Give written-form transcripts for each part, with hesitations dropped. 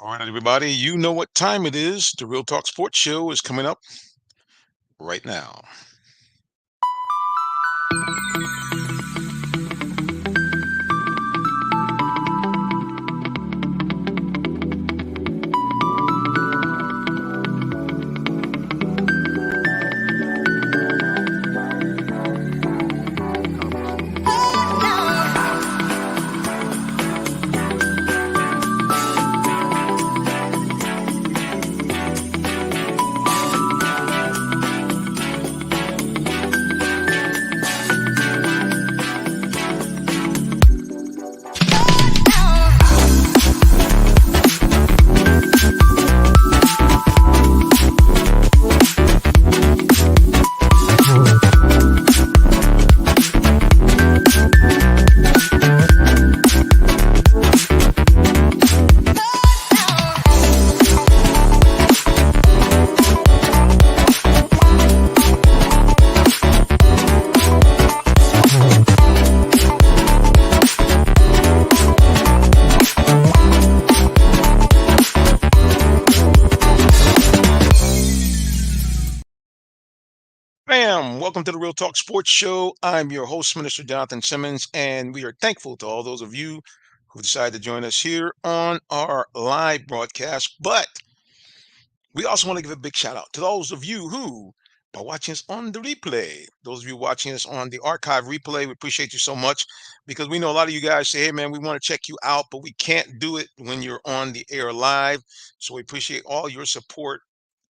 All right, everybody, you know what time it is. The Real Talk Sports Show is coming up right now. Bam! Welcome to the Real Talk Sports Show. I'm your host, Minister Jonathan Simmons, and we are thankful to all those of you who decided to join us here on our live broadcast. But we also want to give a big shout out to those of you who are watching us on the replay. Those of you watching us on the archive replay, we appreciate you so much because we know a lot of you guys say, hey, man, we want to check you out, but we can't do it when you're on the air live. So we appreciate all your support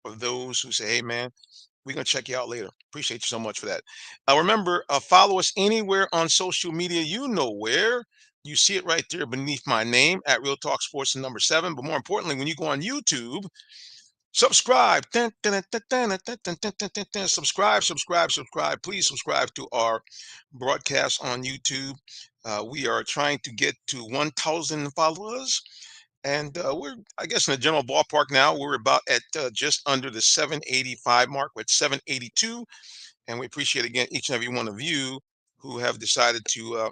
of those who say, hey, man, we're going to check you out later. Appreciate you so much for that. Remember, follow us anywhere on social media. You know where. You see it right there beneath my name at Real Talk Sports and number 7. But more importantly, when you go on YouTube, subscribe. Dun, dun, dun, dun, dun, dun, dun, dun, dun, dun, dun. Subscribe, subscribe, subscribe. Please subscribe to our broadcast on YouTube. We are trying to get to 1,000 followers. And we're, I guess, in the general ballpark now. We're about at just under the 785 mark. We're at 782. And we appreciate, again, each and every one of you who have decided to,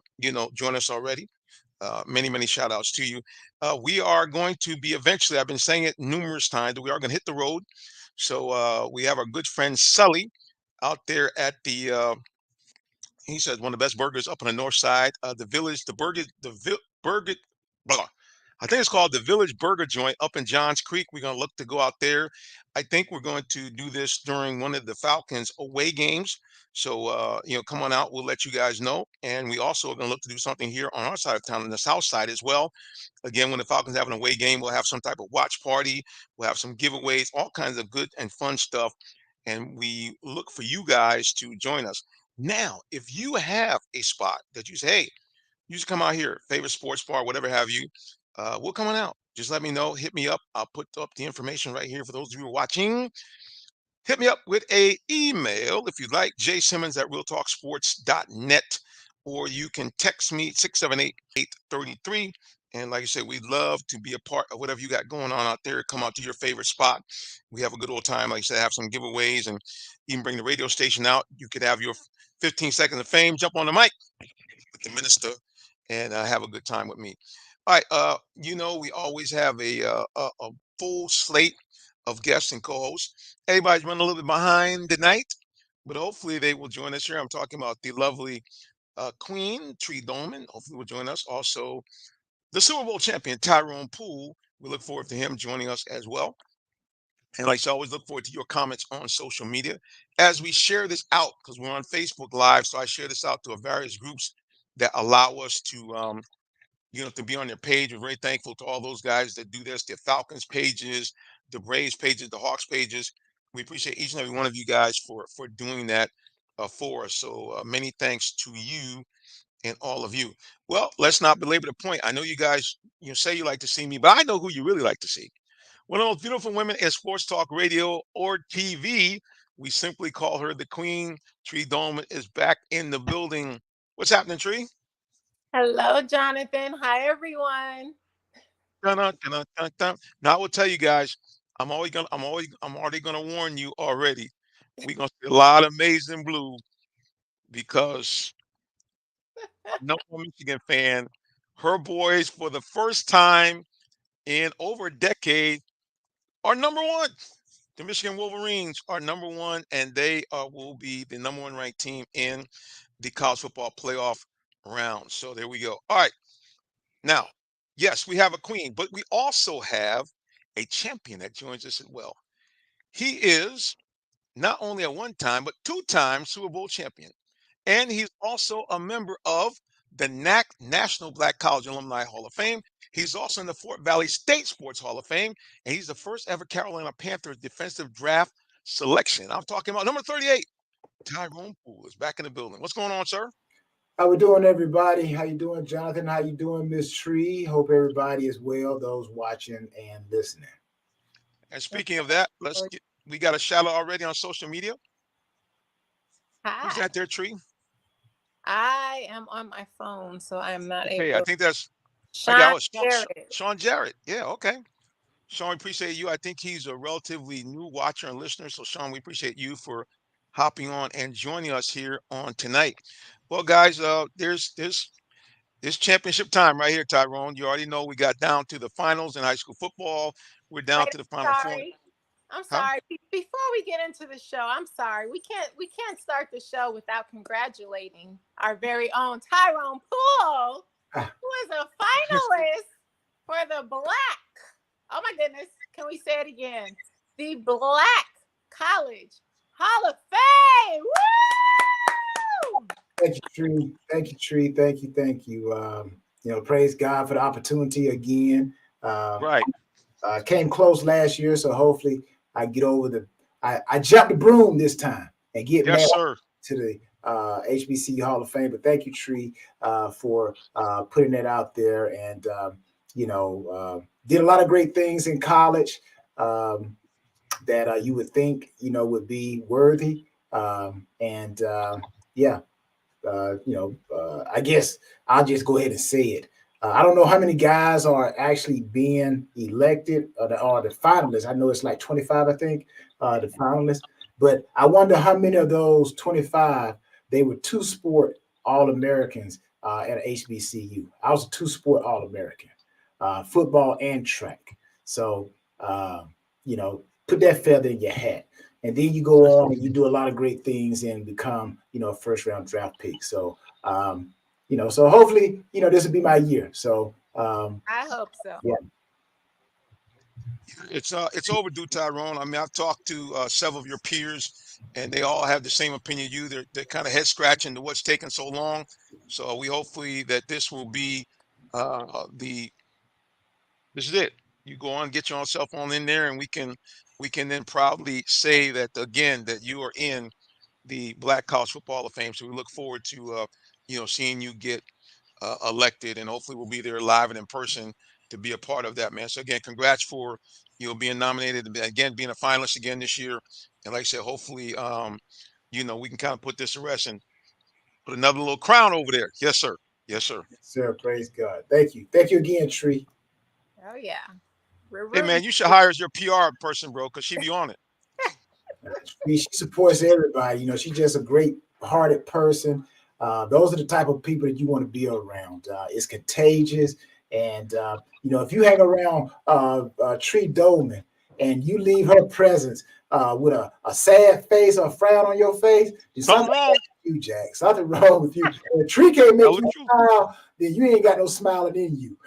join us already. Many, many shout outs to you. We are going to be eventually, I've been saying it numerous times, we are going to hit the road. So we have our good friend Sully out there at he says one of the best burgers up on the north side. The village, the burger, burger, blah. I think it's called the Village Burger Joint up in Johns Creek. We're going to look to go out there. I think we're going to do this during one of the Falcons away games. So, come on out. We'll let you guys know. And we also are going to look to do something here on our side of town, on the south side as well. Again, when the Falcons have an away game, we'll have some type of watch party. We'll have some giveaways, all kinds of good and fun stuff. And we look for you guys to join us. Now, if you have a spot that you say, hey, you just come out here, favorite sports bar, whatever have you, we'll come on out. Just let me know. Hit me up. I'll put up the information right here for those of you who are watching. Hit me up with a email if you'd like, jsimmons at realtalksports.net, or you can text me 678-833. And like I said, we'd love to be a part of whatever you got going on out there. Come out to your favorite spot. We have a good old time. Like I said, have some giveaways and even bring the radio station out. You could have your 15 seconds of fame, jump on the mic with the minister, and have a good time with me. All right. We always have a full slate of guests and co-hosts. Everybody's running a little bit behind tonight, but hopefully they will join us here. I'm talking about the lovely Queen Tree Dolman. Hopefully will join us. Also, the Super Bowl champion Tyrone Poole. We look forward to him joining us as well. And like I said, I always look forward to your comments on social media as we share this out because we're on Facebook Live. So I share this out to various groups that allow us to be on their page. We're very thankful to all those guys that do this, the Falcons pages, the Braves pages, the Hawks pages. We appreciate each and every one of you guys for doing that for us. So many thanks to you and all of you. Well, let's not belabor the point. I know you guys say you like to see me, but I know who you really like to see. One of those beautiful women in sports talk radio or TV. We simply call her the Queen. Tree Dolman is back in the building. What's happening, Tree? Hello, Jonathan. Hi, everyone. Dun, dun, dun, dun, dun. Now I will tell you guys, I'm already gonna warn you already. We're gonna see a lot of maize and blue because no Michigan fan, her boys for the first time. in over a decade are number one. The Michigan Wolverines are number one, and they will be the number one ranked team in the college football playoff round. So there we go. All right. Now, yes, we have a queen, but we also have a champion that joins us as well. He is not only a one-time, but two-time Super Bowl champion. And he's also a member of the National Black College Alumni Hall of Fame. He's also in the Fort Valley State Sports Hall of Fame, and he's the first ever Carolina Panthers defensive draft selection. I'm talking about number 38, Tyrone Poole is back in the building. What's going on, sir? How we doing, everybody? How you doing, Jonathan? How you doing, Miss Tree? Hope everybody is well, those watching and listening. And speaking of that, we got a shout out already on social media. Hi. Who's that there, Tree? I am on my phone, so I'm not able. Okay, I think that's Sean Jarrett. Sean Jarrett. Yeah, okay. Sean, we appreciate you. I think he's a relatively new watcher and listener. So, Sean, we appreciate you for hopping on and joining us here on tonight. Well, guys, there's this championship time right here, Tyrone. You already know we got down to the finals in high school football. We're down to the final four. I'm sorry. Before we get into the show, I'm sorry. We can't start the show without congratulating our very own Tyrone Poole, who is a finalist for the Black. Oh my goodness. Can we say it again? The Black College Hall of Fame. Woo! Thank you, Tree. Thank you, Tree. Thank you. Praise God for the opportunity again. Right. Came close last year, so hopefully I get over I jumped the broom this time and get yes, sir. to the HBC Hall of Fame. But thank you, Tree, for putting that out there, and did a lot of great things in college that you would think would be worthy, I guess I'll just go ahead and say it. I don't know how many guys are actually being elected or the finalists. I know it's like 25, I think, the finalists. But I wonder how many of those 25, they were two-sport All-Americans at HBCU. I was a two-sport All-American, football and track. So, put that feather in your hat. And then you go on and you do a lot of great things and become, a first-round draft pick. So, so hopefully, this will be my year. So I hope so. Yeah. It's overdue, Tyrone. I mean, I've talked to several of your peers, and they all have the same opinion you. They're kind of head scratching to what's taking so long. So we hopefully that this will be this is it. You go on, get yourself on in there, and we can then proudly say that again that you are in the Black College Football Hall of Fame. So we look forward to seeing you get elected, and hopefully we'll be there live and in person to be a part of that, man. So again, congrats for being nominated again, being a finalist again this year. And like I said, hopefully we can kind of put this to rest and put another little crown over there. Yes, sir. Yes, sir. Sir, praise God. Thank you again, Tree. Oh yeah. Hey man, you should hire as your PR person, bro, because she be on it. She supports everybody. She's just a great-hearted person. Those are the type of people that you want to be around. It's contagious. And, if you hang around Tree Dolman and you leave her presence with a sad face or a frown on your face, something wrong with you, Jack. Something wrong with you. If Tree can't make you smile, then you ain't got no smiling in you.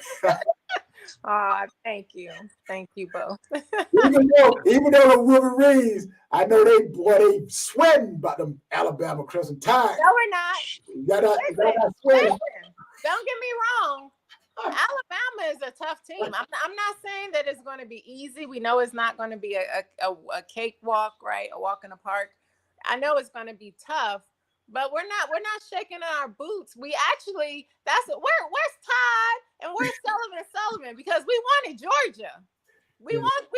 Thank you both. even though the Wolverines, I know they sweating about them Alabama Crimson Tide. No, we're not. Listen, don't get me wrong. Alabama is a tough team. I'm not saying that it's going to be easy. We know it's not going to be a cakewalk, right? A walk in the park. I know it's going to be tough, but we're not shaking our boots. We actually where's Todd and where's Sullivan because we wanted Georgia. We want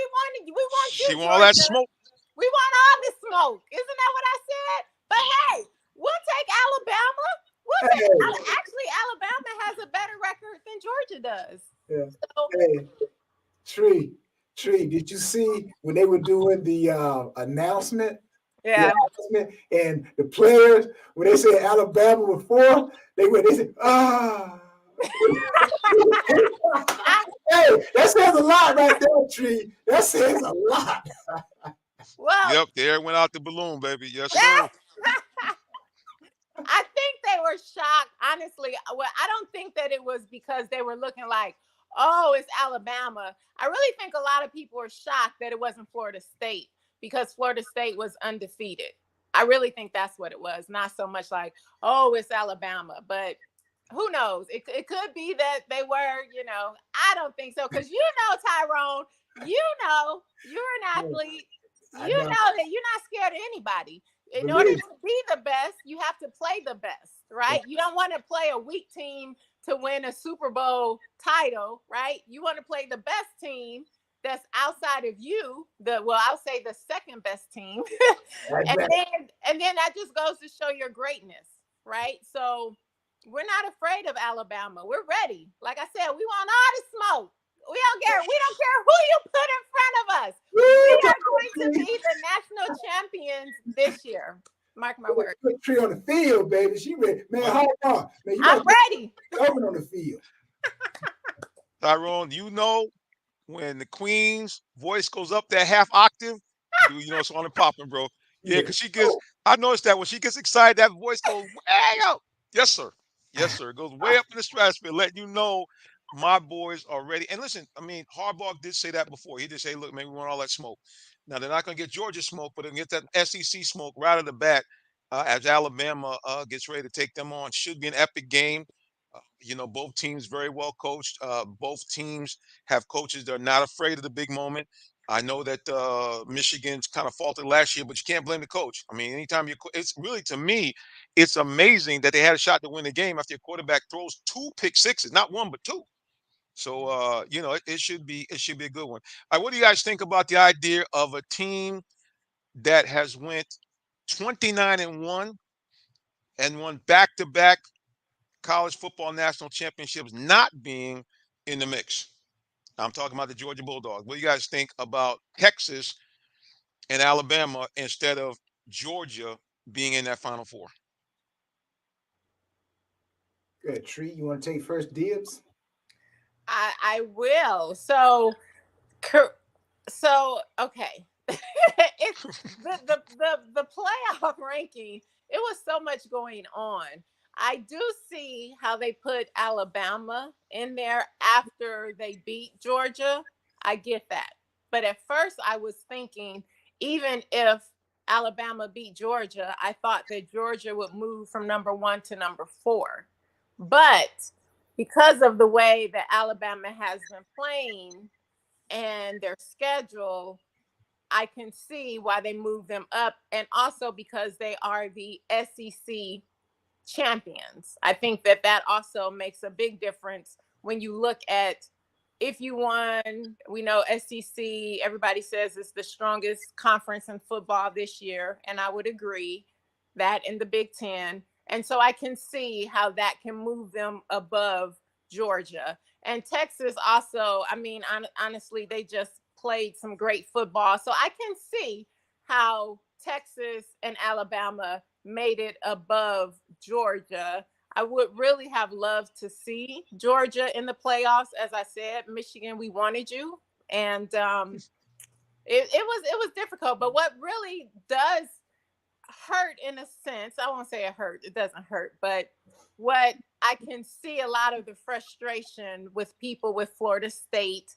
you. She want all that smoke. We want all the smoke. Isn't that what I said? But hey, we'll take Alabama. Actually, Alabama has a better record than Georgia does. Yeah. So, hey, Tree, did you see when they were doing the announcement? Yeah. And the players, when they said Alabama before, they said, hey, Hey, that says a lot right there, Tree. That says a lot. Well, Yep, the air went out the balloon, baby. Yes, sir. I think they were shocked, honestly. Well, I don't think that it was because they were looking like, oh, it's Alabama. I really think a lot of people were shocked that it wasn't Florida State because Florida State was undefeated. I really think that's what it was. Not so much like, oh, it's Alabama. But who knows? It could be that they were, I don't think so. Because Tyrone, you're an athlete. You know that you're not scared of anybody. In order to be the best, you have to play the best, right? You don't want to play a weak team to win a Super Bowl title, right? You want to play the best team that's outside of you, I'll say the second best team. and then that just goes to show your greatness, right? So we're not afraid of Alabama. We're ready. Like I said, we want all the smoke. We don't care who you put in front of us. We are going to be the national champions this year. Mark my word. Put Tree on the field, baby. She ready. Man, hold on. Man, I'm ready. Coming on the field. Tyrone, when the Queen's voice goes up that half octave, it's on and popping, bro. Yeah, because I noticed that when she gets excited, that voice goes way up. Yes, sir. Yes, sir. It goes way up in the stratosphere, letting you know my boys are ready. And listen, Harbaugh did say that before. He did say, look, man, we want all that smoke. Now, they're not going to get Georgia smoke, but they'll get that SEC smoke right out of the bat as Alabama gets ready to take them on. Should be an epic game. Both teams very well coached. Both teams have coaches that are not afraid of the big moment. I know that Michigan's kind of faltered last year, but you can't blame the coach. Anytime it's really, to me, it's amazing that they had a shot to win the game after your quarterback throws 2 pick sixes, not 1 but 2. So it should be a good one. All right, what do you guys think about the idea of a team that has went 29-1 and won back-to-back college football national championships not being in the mix? I'm talking about the Georgia Bulldogs. What do you guys think about Texas and Alabama instead of Georgia being in that Final Four? Good. Tree, you want to take first dibs? I will. So okay. It's the playoff ranking. It was so much going on. I do see how they put Alabama in there after they beat Georgia. I get that. But at first I was thinking, even if Alabama beat Georgia, I thought that Georgia would move from number 1 to number 4. But because of the way that Alabama has been playing and their schedule, I can see why they moved them up. And also because they are the SEC champions. I think that also makes a big difference when you look at, if you won, we know SEC, everybody says it's the strongest conference in football this year. And I would agree, that in the Big Ten. And so I can see how that can move them above Georgia. And Texas also, honestly, they just played some great football. So I can see how Texas and Alabama made it above Georgia. I would really have loved to see Georgia in the playoffs. As I said, Michigan, we wanted you. And it was difficult. But what really does hurt, in a sense, I won't say it hurt, it doesn't hurt, but what I can see a lot of the frustration with people with Florida State,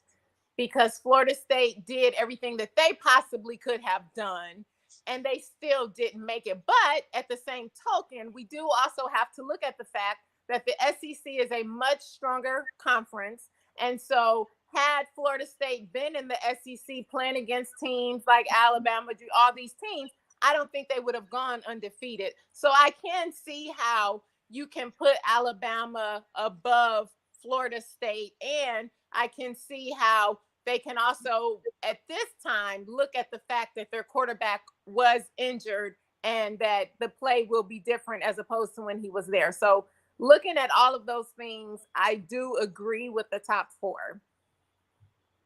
because Florida State did everything that they possibly could have done and they still didn't make it. But at the same token, we do also have to look at the fact that the SEC is a much stronger conference. And so had Florida State been in the SEC playing against teams like Alabama, all these teams, I don't think they would have gone undefeated. So I can see how you can put Alabama above Florida State. And I can see how they can also, at this time, look at the fact that their quarterback was injured and that the play will be different as opposed to when he was there. So looking at all of those things, I do agree with the top 4.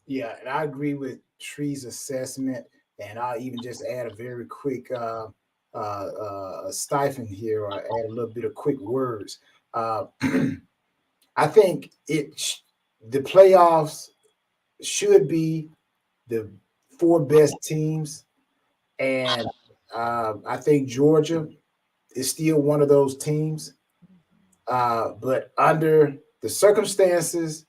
Yeah, and I agree with Tree's assessment. And I'll even just add a very quick stipend here, or add a little bit of quick words. I think the playoffs should be the four best teams, and I think Georgia is still one of those teams. But under the circumstances,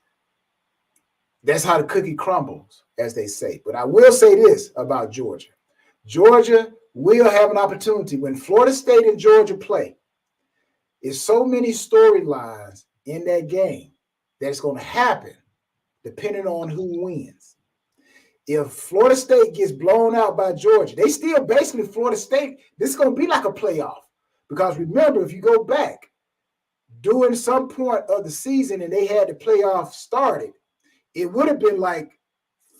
that's how the cookie crumbles, as they say. But I will say this about Georgia: Georgia will have an opportunity when Florida State and Georgia play. There's so many storylines in that game that's going to happen depending on who wins. If Florida State gets blown out by Georgia, they still basically Florida State. This is going to be like a playoff because remember, if you go back during some point of the season and they had the playoff started, it would have been like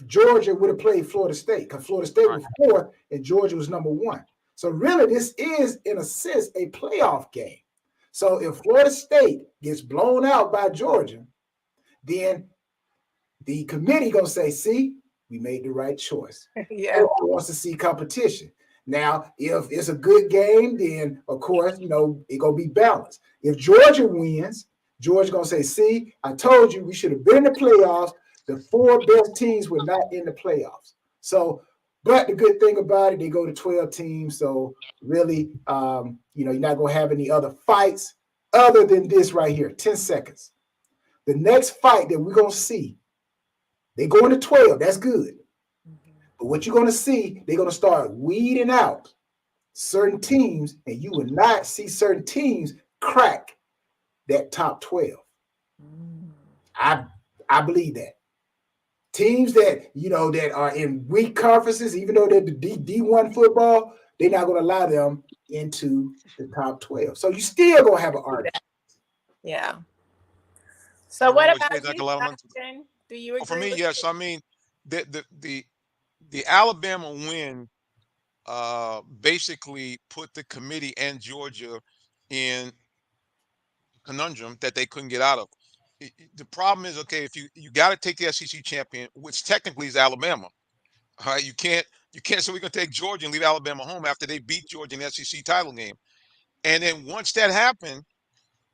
Georgia would have played Florida State because Florida State was fourth and Georgia was number one. So really, this is in a sense a playoff game. So if Florida State gets blown out by Georgia, then the committee gonna say, "See, we made the right choice." Yeah. Everyone wants to see competition. Now, if it's a good game, then of course, it gonna be balanced. If Georgia wins, Georgia gonna say, "See, I told you we should have been in the playoffs. The four best teams were not in the playoffs." So, but the good thing about it, they go to 12 teams. So really, you're not gonna have any other fights other than this right here. 10 seconds. The next fight that we're gonna see, they go into 12. That's good. But what you're going to see, they're going to start weeding out certain teams, and you will not see certain teams crack that top 12. I believe that. Teams that, that are in weak conferences, even though they're the D1 football, they're not going to allow them into the top 12. So you still going to have an argument. Yeah. So what about you, Justin? Do you agree? For me, yes. I mean, the Alabama win basically put the committee and Georgia in a conundrum that they couldn't get out of. The problem is, okay, if you got to take the SEC champion, which technically is Alabama. All right, you can't say we're gonna take Georgia and leave Alabama home after they beat Georgia in the SEC title game. And then once that happened,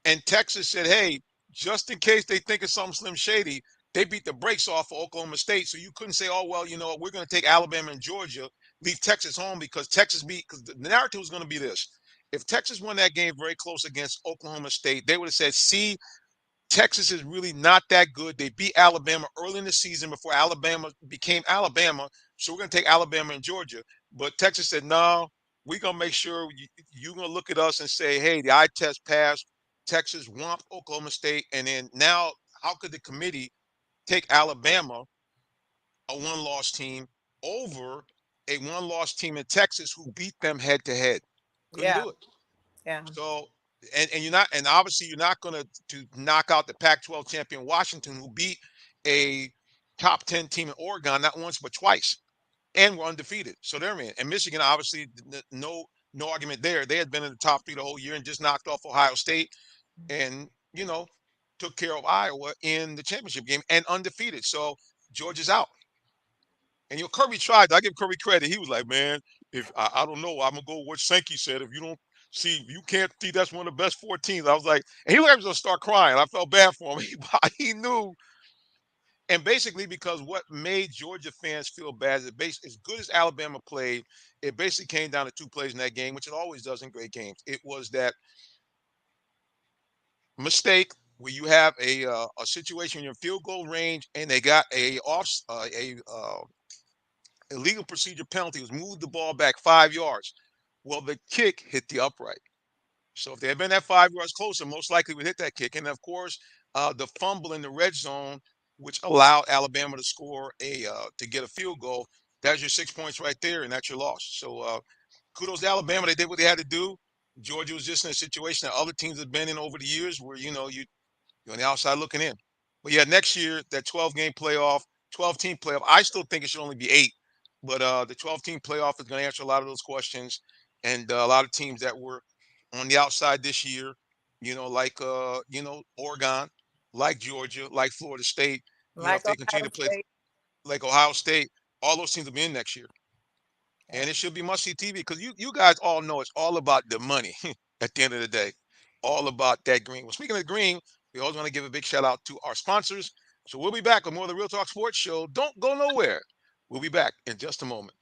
and Texas said, hey, just in case they think it's something slim shady, they beat the brakes off of Oklahoma State. So you couldn't say, oh, well, we're going to take Alabama and Georgia, leave Texas home because because the narrative was going to be this. If Texas won that game very close against Oklahoma State, they would have said, see, Texas is really not that good. They beat Alabama early in the season before Alabama became Alabama. So we're going to take Alabama and Georgia. But Texas said, no, we're going to make sure you're going to look at us and say, hey, the eye test passed. Texas whomped Oklahoma State. And then now, how could the committee take Alabama, a one-loss team, over a one-loss team in Texas who beat them head to head? Couldn't do it. Yeah. So, and you're not, and obviously you're not going to knock out the Pac-12 champion Washington, who beat a top 10 team in Oregon not once but twice, and were undefeated. So they're in. And Michigan, obviously, no argument there. They had been in the top three the whole year and just knocked off Ohio State, and took care of Iowa in the championship game and undefeated. So Georgia's out. And Kirby tried. I give Kirby credit. He was like, man, if I don't know, I'm gonna go with what Sankey said. If you don't see, you can't see that's one of the best 4 teams. I was like, and he was gonna start crying. I felt bad for him. He knew. And basically, because what made Georgia fans feel bad is as good as Alabama played, it basically came down to 2 plays in that game, which it always does in great games. It was that mistake where you have a situation in your field goal range and they got a illegal procedure penalty, was moved the ball back 5 yards. Well, the kick hit the upright. So if they had been that 5 yards closer, most likely would hit that kick. And of course, the fumble in the red zone, which allowed Alabama to score to get a field goal. That's your 6 points right there, and that's your loss. So kudos to Alabama. They did what they had to do. Georgia was just in a situation that other teams have been in over the years where, you're on the outside looking in. But yeah, next year, that 12-game playoff, 12-team playoff, I still think it should only be 8. But the 12-team playoff is going to answer a lot of those questions. And a lot of teams that were on the outside this year, like, Oregon, like Georgia, like Florida State, Like if they continue to play like Ohio State, all those teams will be in next year. And it should be must-see TV because you guys all know it's all about the money at the end of the day. All about that green. Well, speaking of green, we always want to give a big shout out to our sponsors. So we'll be back with more of the Real Talk Sports Show. Don't go nowhere. We'll be back in just a moment.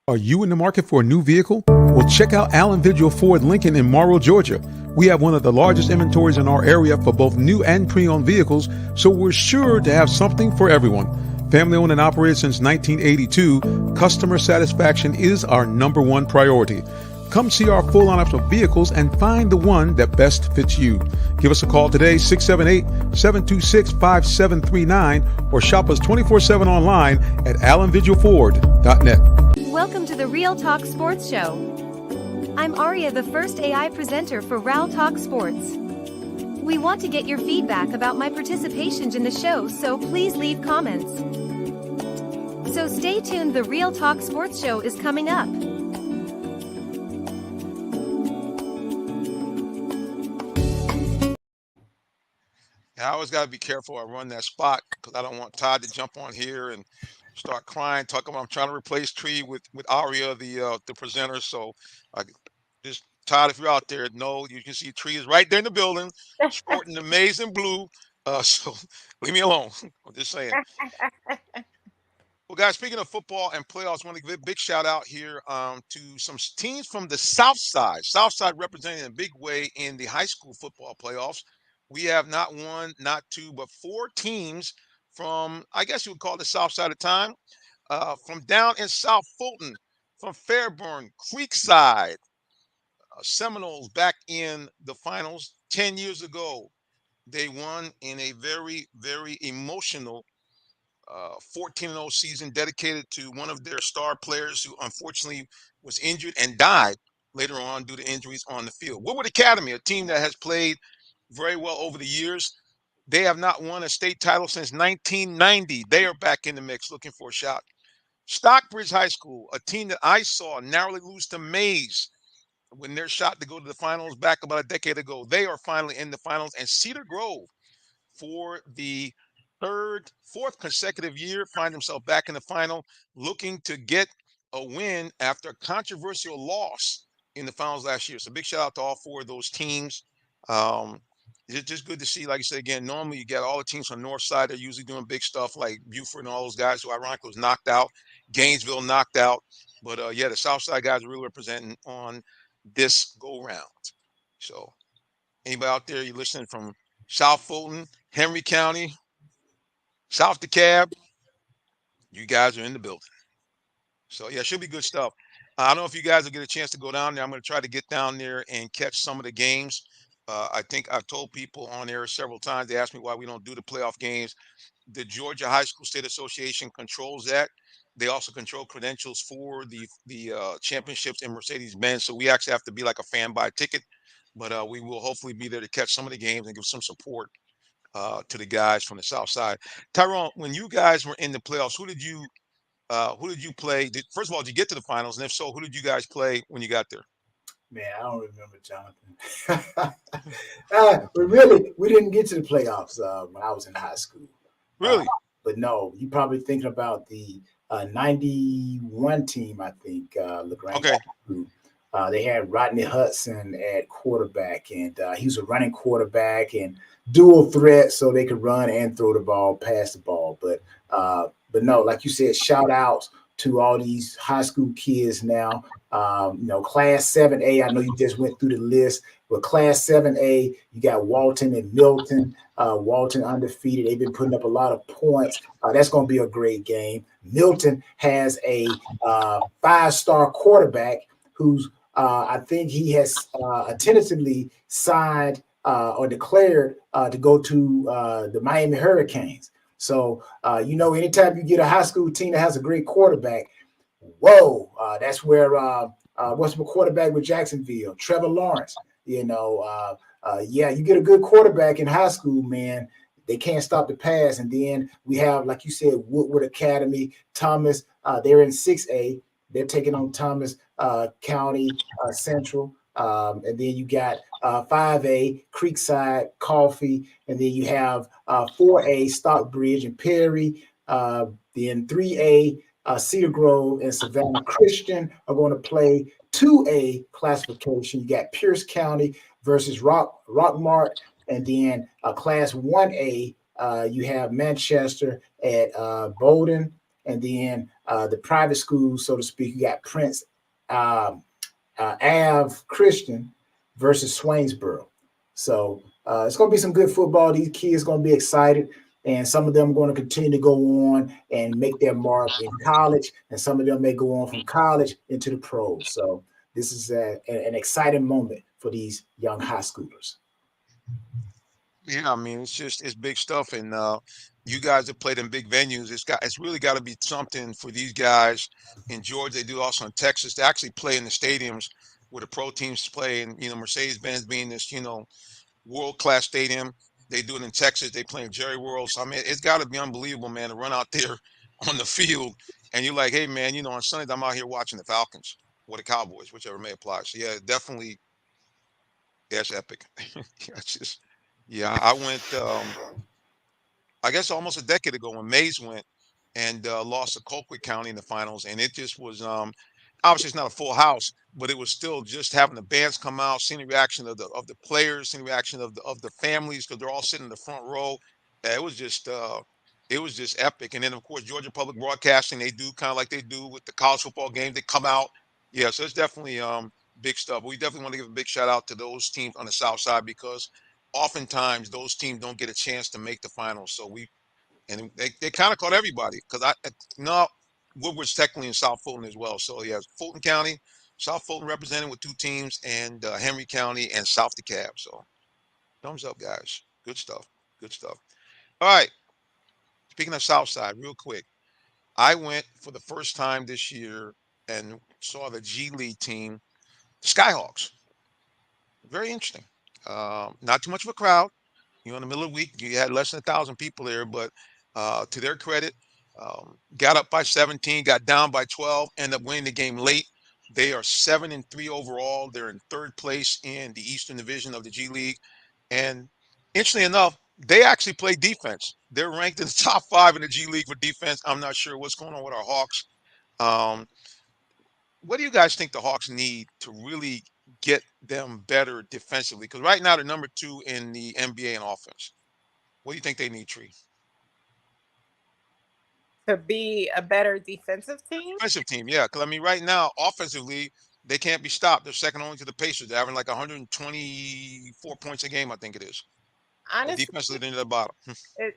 Are you in the market for a new vehicle? Well, check out Allen Vigil Ford Lincoln in Morrow, Georgia. We have one of the largest inventories in our area for both new and pre-owned vehicles, so we're sure to have something for everyone. Family owned and operated since 1982, customer satisfaction is our number one priority. Come see our full lineup of vehicles and find the one that best fits you. Give us a call today, 678-726-5739, or shop us 24/7 online at allenvigilford.net. Welcome to the Real Talk Sports Show. I'm Aria, the first AI presenter for Real Talk Sports. We want to get your feedback about my participation in the show, so please leave comments. So stay tuned, the Real Talk Sports Show is coming up. I always got to be careful I run that spot because I don't want Todd to jump on here and start crying, talking about I'm trying to replace Tree with Aria, the presenter. So just Todd, if you're out there, know you can see Tree is right there in the building, sporting amazing blue. So leave me alone. I'm just saying. Well, guys, speaking of football and playoffs, I want to give a big shout out here to some teams from the South Side. South Side representing in a big way in the high school football playoffs. We have not one, not two, but four teams from, I guess you would call the South Side of time, from down in South Fulton, from Fairburn, Creekside, Seminoles back in the finals 10 years ago. They won in a very, very emotional 14-0 season dedicated to one of their star players who unfortunately was injured and died later on due to injuries on the field. Woodward Academy, a team that has played very well over the years. They have not won a state title since 1990. They are back in the mix looking for a shot. Stockbridge High School, a team that I saw narrowly lose to Mays when their shot to go to the finals back about a decade ago. They are finally in the finals. And Cedar Grove, for the fourth consecutive year, find themselves back in the final, looking to get a win after a controversial loss in the finals last year. So big shout out to all four of those teams. It's just good to see, like I said, again, normally you get all the teams from the north side. They're usually doing big stuff like Buford and all those guys who ironically was knocked out, Gainesville knocked out. But yeah, the south side guys are really representing on this go round. So anybody out there, you're listening from South Fulton, Henry County, South DeKalb, you guys are in the building. So yeah, it should be good stuff. I don't know if you guys will get a chance to go down there. I'm going to try to get down there and catch some of the games. I think I've told people on air several times. They asked me why we don't do the playoff games. The Georgia High School State Association controls that. They also control credentials for the championships in Mercedes-Benz. So we actually have to be like a fan buy ticket. But we will hopefully be there to catch some of the games and give some support to the guys from the South Side. Tyrone, when you guys were in the playoffs, who did you play? First of all, did you get to the finals? And if so, who did you guys play when you got there? Man, I don't remember, Jonathan. But really, we didn't get to the playoffs when I was in high school. Really? But no, you're probably thinking about the 91 team, I think. Okay. They had Rodney Hudson at quarterback, and he was a running quarterback and dual threat, so they could run and throw the ball, pass the ball. But no, like you said, shout outs to all these high school kids now. Class 7A, I know you just went through the list, but Class 7A, you got Walton and Milton. Walton undefeated. They've been putting up a lot of points. That's going to be a great game. Milton has a 5-star quarterback who's I think he has tentatively signed or declared to go to the Miami Hurricanes. So, anytime you get a high school team that has a great quarterback, that's where what's the quarterback with Jacksonville, Trevor Lawrence. You get a good quarterback in high school, man. They can't stop the pass. And then we have, like you said, Woodward Academy, Thomas. They're in 6A. They're taking on Thomas County Central. And then you got 5A, Creekside, Coffee. And then you have 4A, Stockbridge and Perry. Then 3A, Cedar Grove and Savannah Christian are going to play 2A classification. You got Pierce County versus Rockmart. And then Class 1A, You have Manchester at Bowdoin, and then the private schools, so to speak. You got Prince Ave Christian versus Swainsboro. So it's going to be some good football. These kids going to be excited, and some of them are going to continue to go on and make their mark in college, and some of them may go on from college into the pros. So this is an exciting moment for these young high schoolers. Yeah, I mean, it's big stuff, and you guys have played in big venues. It's really got to be something for these guys in Georgia. They do also in Texas. They actually play in the stadiums where the pro teams play, and Mercedes-Benz being this world-class stadium. They do it in Texas. They play in Jerry World. So I mean, it's got to be unbelievable, man, to run out there on the field and you're like, hey, man, on Sundays I'm out here watching the Falcons or the Cowboys, whichever may apply. So yeah, definitely, that's epic. Yeah, it's just, yeah, I went. I guess almost a decade ago when Mays went and lost to Colquitt County in the finals, and it just was obviously it's not a full house, but it was still just having the bands come out, seeing the reaction of the players, seeing the reaction of the families because they're all sitting in the front row. It was just epic. And then of course Georgia Public Broadcasting, they do kind of like they do with the college football game, they come out. Yeah, so it's definitely big stuff. We definitely want to give a big shout out to those teams on the South Side because oftentimes those teams don't get a chance to make the finals. So they kind of caught everybody because no, Woodward's technically in South Fulton as well. So yeah, Fulton County, South Fulton represented with two teams, and Henry County and South DeKalb. So thumbs up, guys. Good stuff. Good stuff. All right. Speaking of South Side, real quick, I went for the first time this year and saw the G League team, the Skyhawks. Very interesting. Not too much of a crowd. In the middle of the week, you had less than 1,000 people there, but to their credit, got up by 17, got down by 12, ended up winning the game late. They are 7-3 overall. They're in third place in the Eastern Division of the G League. And interestingly enough, they actually play defense. They're ranked in the top 5 in the G League for defense. I'm not sure what's going on with our Hawks. Um, what do you guys think the Hawks need to really get them better defensively? Because right now they're number 2 in the NBA in offense. What do you think they need, Tree? To be a better defensive team? Defensive team, yeah. Because I mean, right now, offensively, they can't be stopped. They're second only to the Pacers. They're having like 124 points a game, I think it is. Honestly, Defensively, they're near the bottom.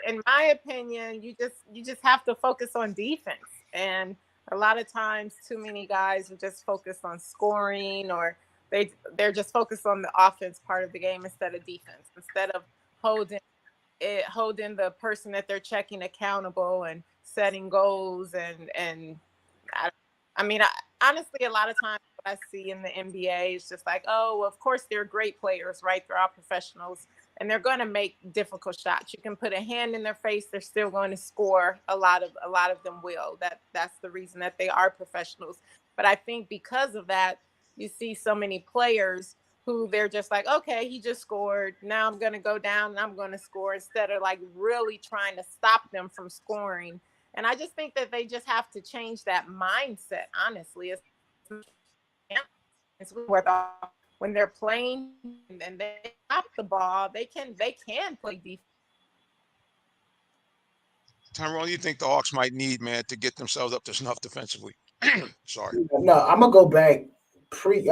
in my opinion, you just have to focus on defense. And a lot of times, too many guys are just focused on scoring, or they're just focused on the offense part of the game instead of defense. Instead of holding the person that they're checking accountable and setting goals and I mean, honestly, a lot of times what I see in the NBA is just like, oh, of course they're great players, right? They're all professionals, and they're going to make difficult shots. You can put a hand in their face; they're still going to score. A lot of them will. That's the reason that they are professionals. But I think because of that, you see so many players who they're just like, okay, he just scored. Now I'm going to go down and I'm going to score, instead of like really trying to stop them from scoring. And I just think that they just have to change that mindset. Honestly, when they're playing and they stop the ball, they can play defense. Tyrone, what do you think the Hawks might need, man, to get themselves up to snuff defensively? Sorry. No, I'm gonna go back. Tree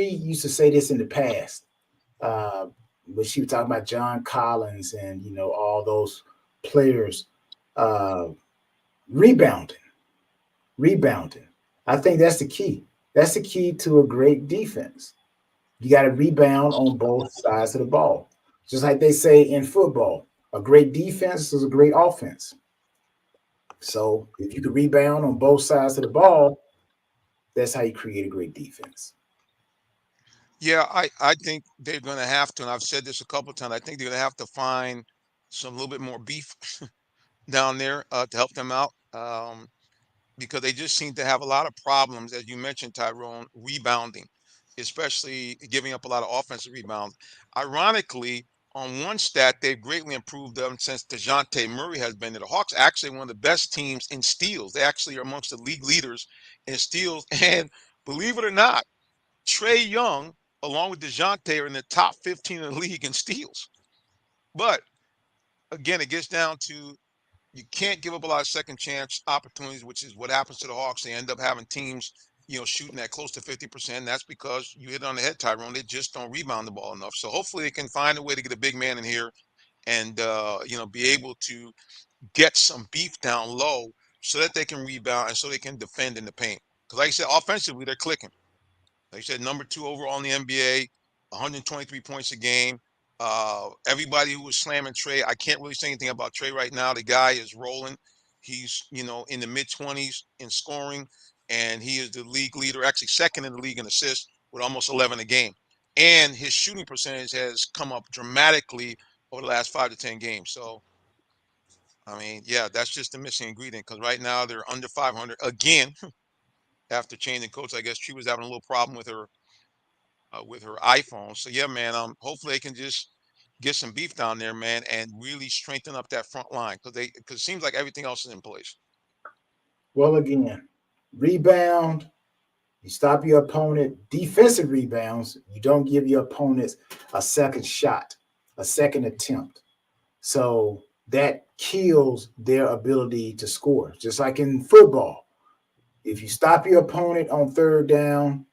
used to say this in the past, when she was talking about John Collins and all those players, rebounding. I think that's the key. That's the key to a great defense. You got to rebound on both sides of the ball. Just like they say in football, a great defense is a great offense. So if you can rebound on both sides of the ball, that's how you create a great defense. Yeah, I think they're going to have to, and I've said this a couple of times, I think they're going to have to find some little bit more beef down there to help them out. Because they just seem to have a lot of problems, as you mentioned, Tyrone, rebounding, especially giving up a lot of offensive rebounds. Ironically, on one stat, they've greatly improved them since DeJounte Murray has been there. The Hawks actually one of the best teams in steals. They actually are amongst the league leaders in steals. And believe it or not, Trae Young, along with DeJounte, are in the top 15 in the league in steals. But again, it gets down to you can't give up a lot of second chance opportunities, which is what happens to the Hawks. They end up having teams, shooting at close to 50%. That's because you hit it on the head, Tyrone. They just don't rebound the ball enough. So hopefully they can find a way to get a big man in here and be able to get some beef down low so that they can rebound and so they can defend in the paint. Because like I said, offensively, they're clicking. Like I said, number 2 overall in the NBA, 123 points a game. Everybody who was slamming Trey, I can't really say anything about Trey right now. The guy is rolling. He's, in the mid-20s in scoring, and he is the league leader, actually second in the league in assists with almost 11 a game. And his shooting percentage has come up dramatically over the last 5 to 10 games. So, I mean, yeah, that's just the missing ingredient because right now they're under 500 again after changing coach. I guess she was having a little problem with her iPhone. So yeah, man. Hopefully they can just get some beef down there, man, and really strengthen up that front line because it seems like everything else is in place. Well, again, rebound. You stop your opponent. Defensive rebounds. You don't give your opponents a second shot, a second attempt. So that kills their ability to score. Just like in football, if you stop your opponent on third down,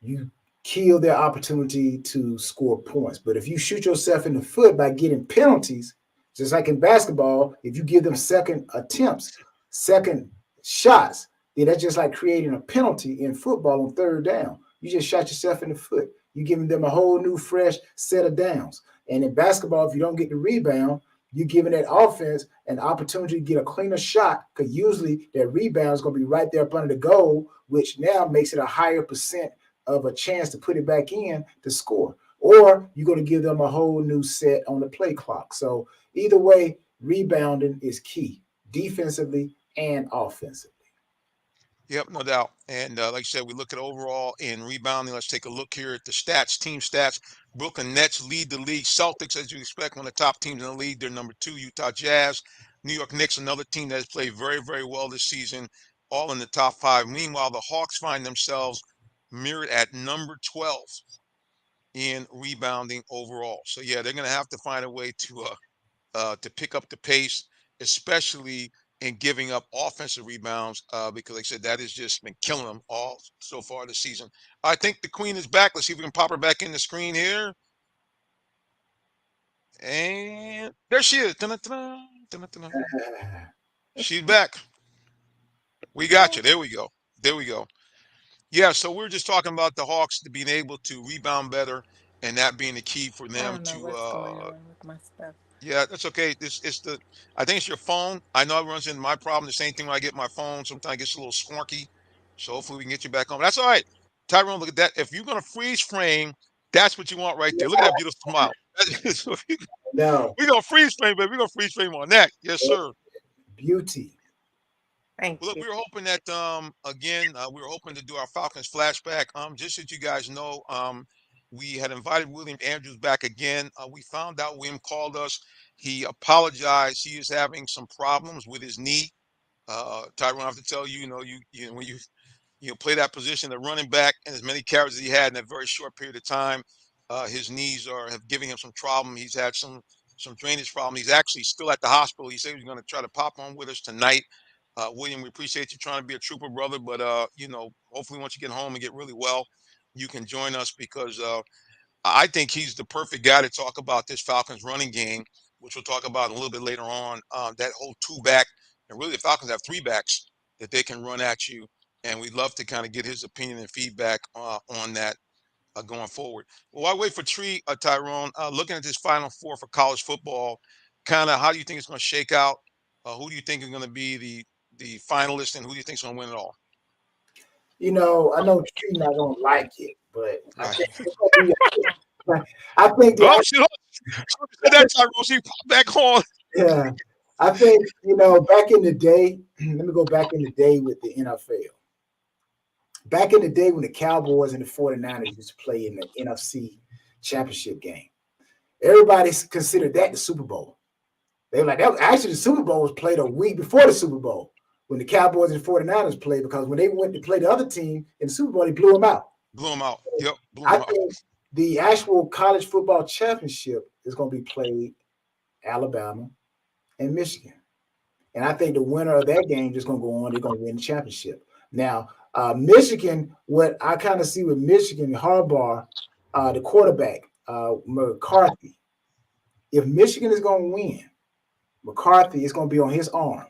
you kill their opportunity to score points. But if you shoot yourself in the foot by getting penalties, just like in basketball, if you give them second attempts, second shots, then that's just like creating a penalty in football on third down. You just shot yourself in the foot. You're giving them a whole new, fresh set of downs. And in basketball, if you don't get the rebound, you're giving that offense an opportunity to get a cleaner shot because usually that rebound is going to be right there up under the goal, which now makes it a higher percent of a chance to put it back in to score. Or you're going to give them a whole new set on the play clock. So either way, rebounding is key, defensively and offensively. Yep, no doubt. And like I said, we look at overall in rebounding. Let's take a look here at the stats, team stats. Brooklyn Nets lead the league. Celtics, as you expect, one of the top teams in the league. They're number 2. Utah Jazz, New York Knicks, another team that has played very, very well this season, all in the top 5. Meanwhile, the Hawks find themselves mirrored at number 12 in rebounding overall. So yeah, they're going to have to find a way to pick up the pace, especially in giving up offensive rebounds, because like I said, that has just been killing them all so far this season. I think the queen is back. Let's see if we can pop her back in the screen here. And there she is. Dun-dun-dun, dun-dun-dun. She's back. We got you. There we go. There we go. Yeah, so we're just talking about the Hawks to being able to rebound better and that being the key for I them don't know to what's going on with my stuff. yeah, that's okay. I think it's your phone. I know it runs into my problem. The same thing when I get my phone. Sometimes it gets a little squonky. So hopefully we can get you back on. That's all right. Tyrone, look at that. If you're gonna freeze frame, that's what you want right there. Look at that beautiful smile. No. We're gonna freeze frame, baby. We're gonna freeze frame on that. Yes, sir. Beauty. Thank Well, look, you. we were hoping that again, we were hoping to do our Falcons flashback. Just so you guys know, we had invited William Andrews back again. We found out William called us. He apologized. He is having some problems with his knee. Tyrone, I have to tell you, when you play that position, the running back, and as many carries as he had in a very short period of time, his knees have given him some problem. He's had some drainage problem. He's actually still at the hospital. He said he's going to try to pop on with us tonight. William, we appreciate you trying to be a trooper, brother. But hopefully once you get home and get really well, you can join us because I think he's the perfect guy to talk about this Falcons running game, which we'll talk about a little bit later on. That whole 2-back, and really the Falcons have 3 backs that they can run at you. And we'd love to kind of get his opinion and feedback on that going forward. Well, while I wait for Tyrone, looking at this Final Four for college football, kind of how do you think it's going to shake out? Who do you think is going to be the finalists, and who do you think is going to win it all? I know Tree not gonna like it, but Right. I think Oh, shit. That Tyrone, she popped back on. yeah. I think, back in the day, let me go back in the day with the NFL. Back in the day when the Cowboys and the 49ers used to play in the NFC championship game, everybody considered that the Super Bowl. They were like, actually, the Super Bowl was played a week before the Super Bowl when the Cowboys and 49ers played, because when they went to play the other team in the Super Bowl, they blew them out. Blew them out. Yep. I think the actual college football championship is going to be played Alabama, and Michigan. And I think the winner of that game is going to go on. They're going to win the championship. Now, Michigan, what I kind of see with Michigan, Harbaugh, the quarterback, McCarthy. If Michigan is going to win, McCarthy is going to be on his arm.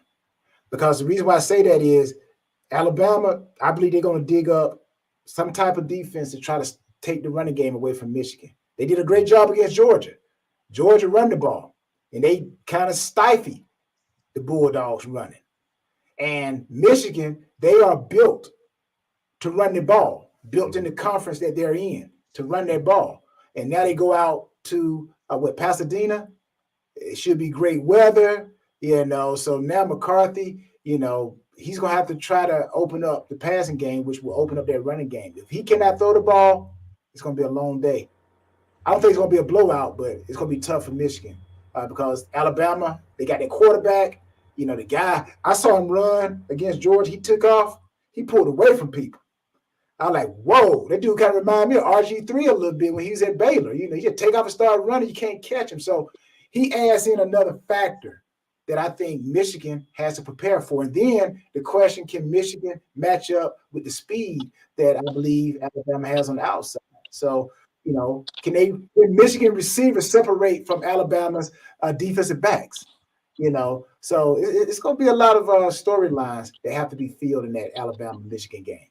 Because the reason why I say that is Alabama, I believe they're going to dig up some type of defense to try to take the running game away from Michigan. They did a great job against Georgia. Georgia run the ball, and they kind of stifled the Bulldogs running. And Michigan, they are built to run the ball, built in the conference that they're in to run their ball. And now they go out to Pasadena. It should be great weather, So now McCarthy, he's going to have to try to open up the passing game, which will open up their running game. If he cannot throw the ball, it's going to be a long day. I don't think it's going to be a blowout, but it's going to be tough for Michigan because Alabama, they got their quarterback. The guy, I saw him run against Georgia. He took off. He pulled away from people. I was like, whoa, that dude kind of reminded me of RG3 a little bit when he was at Baylor. He just take off and start running. You can't catch him. So he adds in another factor that I think Michigan has to prepare for. And then the question, can Michigan match up with the speed that I believe Alabama has on the outside? So, can Michigan receivers separate from Alabama's defensive backs? So it's going to be a lot of storylines that have to be filled in that Alabama-Michigan game.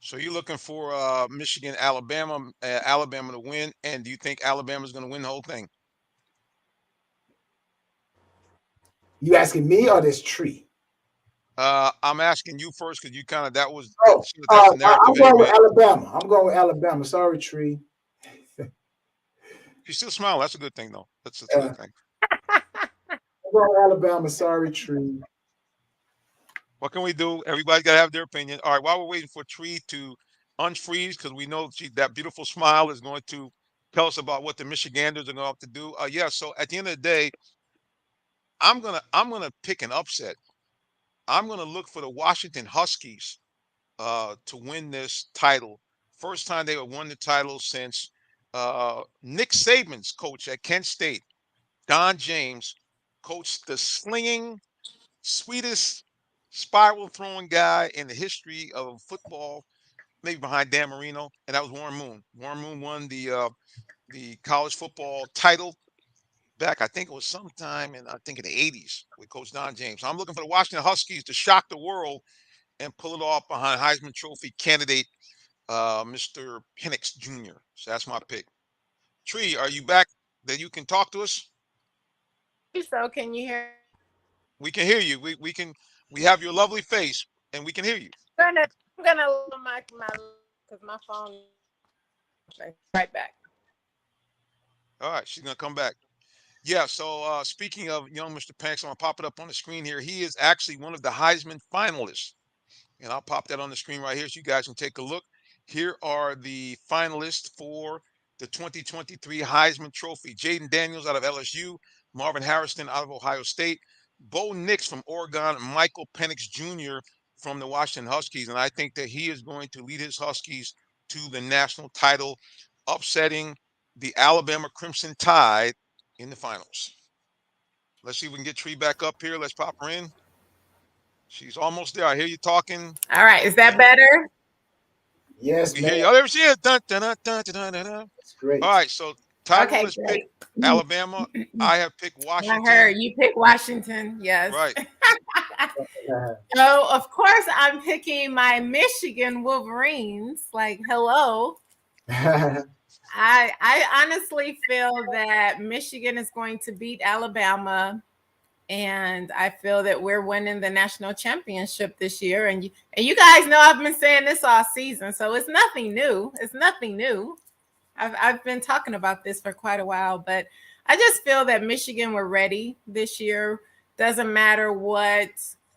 So you're looking for Michigan, Alabama to win, and do you think Alabama's going to win the whole thing? You asking me or this tree? I'm asking you first because you kind of that's the narrative. I'm going with Alabama. I'm going with Alabama. Sorry, Tree. You still smile. That's a good thing, though. That's a good thing. I'm going with Alabama. Sorry, Tree. What can we do? Everybody's got to have their opinion. All right, while we're waiting for Tree to unfreeze, because we know that beautiful smile is going to tell us about what the Michiganders are going to have to do. So at the end of the day, I'm gonna pick an upset. I'm going to look for the Washington Huskies to win this title. First time they have won the title since Nick Saban's coach at Kent State, Don James, coached the slinging, sweetest spiral throwing guy in the history of football, maybe behind Dan Marino, and that was Warren Moon. Warren Moon won the college football title back, I think it was sometime in the 80s with Coach Don James. So I'm looking for the Washington Huskies to shock the world and pull it off behind Heisman Trophy candidate Mr. Penix Jr. So that's my pick. Tree, are you back that you can talk to us? So can you hear? We can hear you. We have your lovely face and we can hear you. I'm gonna lower my because my phone. Right back. All right, she's gonna come back. Yeah, so speaking of young Mr. Penix, I'm gonna pop it up on the screen here. He is actually one of the Heisman finalists. And I'll pop that on the screen right here so you guys can take a look. Here are the finalists for the 2023 Heisman Trophy. Jaden Daniels out of LSU, Marvin Harrison out of Ohio State, Bo Nix from Oregon, and Michael Penix Jr. from the Washington Huskies. And I think that he is going to lead his Huskies to the national title, upsetting the Alabama Crimson Tide in the finals. Let's see if we can get Tree back up here. Let's pop her in. She's almost there. I hear you talking. All right. Is that better? Yes, we hear you. Oh, there she is. Dun, dun, dun, dun, dun, dun, dun. That's great. All right. So Tiger has picked Alabama. I have picked Washington. I heard you picked Washington. Yes. Right. So, of course, I'm picking my Michigan Wolverines. Like, hello. I honestly feel that Michigan is going to beat Alabama. And I feel that we're winning the national championship this year. And you guys know I've been saying this all season, so it's nothing new. It's nothing new. I've been talking about this for quite a while, but I just feel that Michigan, we're ready this year. Doesn't matter what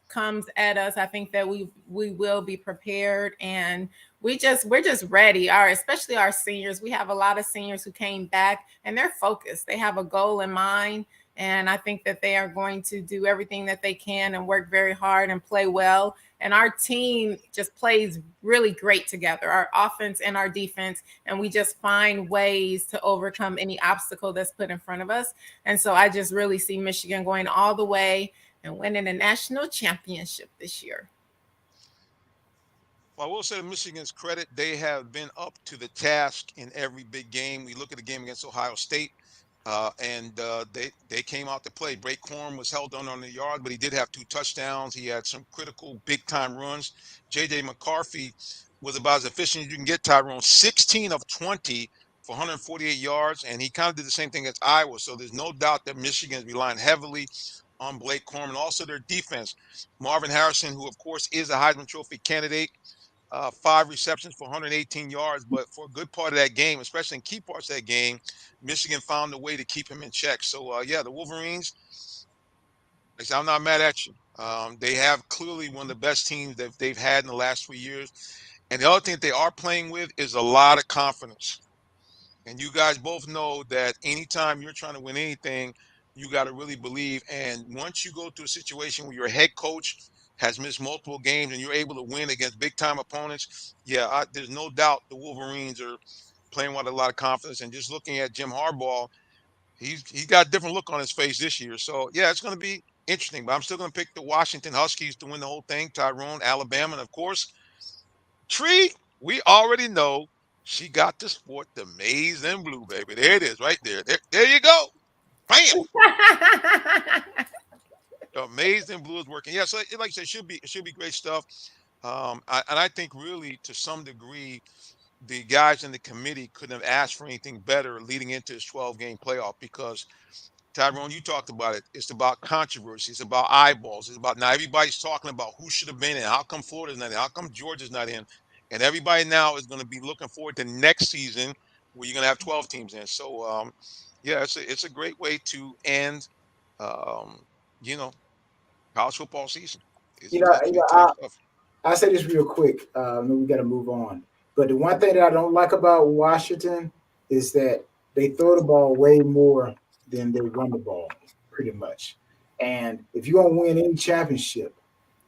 comes at us. I think that we will be prepared, and we're just ready. Especially our seniors. We have a lot of seniors who came back, and they're focused. They have a goal in mind. And I think that they are going to do everything that they can and work very hard and play well. And our team just plays really great together, our offense and our defense. And we just find ways to overcome any obstacle that's put in front of us. And so I just really see Michigan going all the way and winning a national championship this year. Well, I will say to Michigan's credit, they have been up to the task in every big game. We look at the game against Ohio State, and they came out to play. Blake Corum was held on the yard, but he did have 2 touchdowns. He had some critical big time runs. J.J. McCarthy was about as efficient as you can get. Tyrone, 16 of 20 for 148 yards, and he kind of did the same thing as Iowa. So there's no doubt that Michigan is relying heavily on Blake Corum and also their defense. Marvin Harrison, who of course is a Heisman Trophy candidate, 5 receptions for 118 yards. But for a good part of that game, especially in key parts of that game, Michigan found a way to keep him in check. So, yeah, the Wolverines, I'm not mad at you. They have clearly one of the best teams that they've had in the last 3 years. And the other thing that they are playing with is a lot of confidence. And you guys both know that anytime you're trying to win anything, you got to really believe. And once you go to a situation where your head coach has missed multiple games and you're able to win against big time opponents, yeah, there's no doubt the Wolverines are playing with a lot of confidence. And just looking at Jim Harbaugh, he's got a different look on his face this year. So yeah, it's going to be interesting. But I'm still going to pick the Washington Huskies to win the whole thing. Tyrone, Alabama, and of course, Tree. We already know she got to sport the maize and blue, baby. There it is, right there. There you go. Bam. The maize and blue is working. Yeah, so like I said, it should be great stuff. And I think really to some degree, the guys in the committee couldn't have asked for anything better leading into this 12-game playoff because Tyrone, you talked about it. It's about controversy. It's about eyeballs. It's about now everybody's talking about who should have been in. How come Florida's not in? How come Georgia's not in? And everybody now is going to be looking forward to next season where you're going to have 12 teams in. So, yeah, it's a great way to end, um, you know, college football season. You know, It's exciting stuff. I'll say this real quick. Then we got to move on. But the one thing that I don't like about Washington is that they throw the ball way more than they run the ball, pretty much. And if you want to win any championship,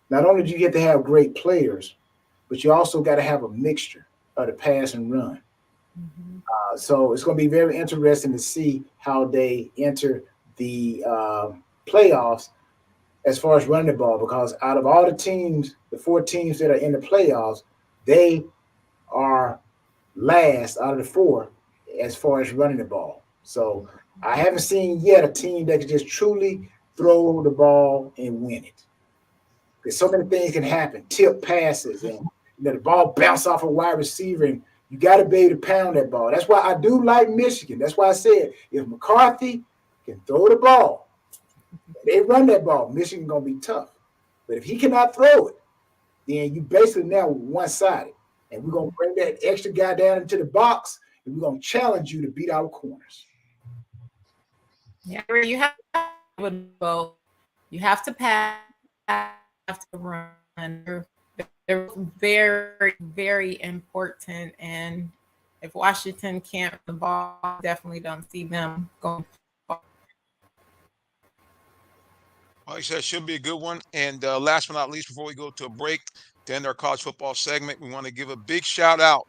not only do you get to have great players, but you also got to have a mixture of the pass and run. Mm-hmm. So it's going to be very interesting to see how they enter the playoffs as far as running the ball, because out of all the teams, the 4 teams that are in the playoffs, they are last out of the 4 as far as running the ball. So I haven't seen yet a team that can just truly throw the ball and win it. Because so many things can happen, tip passes, and the ball bounce off a wide receiver, and you got to be able to pound that ball. That's why I do like Michigan. That's why I said if McCarthy can throw the ball, they run that ball, Michigan going to be tough. But if he cannot throw it, then you basically now one-sided. And we're going to bring that extra guy down into the box, and we're going to challenge you to beat our corners. Yeah, you have to both. You have to pass, you have to run. They're very, very important. And if Washington can't run the ball, I definitely don't see them going far. Like I said, it should be a good one. And last but not least, before we go to a break to end our college football segment, we want to give a big shout out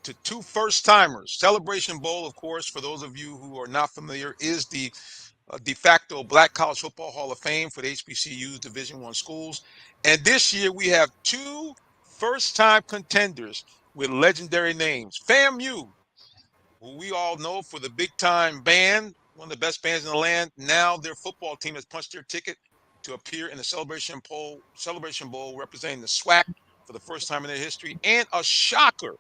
to 2 first-timers. Celebration Bowl, of course, for those of you who are not familiar, is the de facto Black College Football Hall of Fame for the HBCU's Division I schools. And this year we have 2 first-time contenders with legendary names. FAMU, who we all know for the big-time band, one of the best bands in the land. Now their football team has punched their ticket to appear in the Celebration Bowl representing the SWAC for the first time in their history. And a shocker,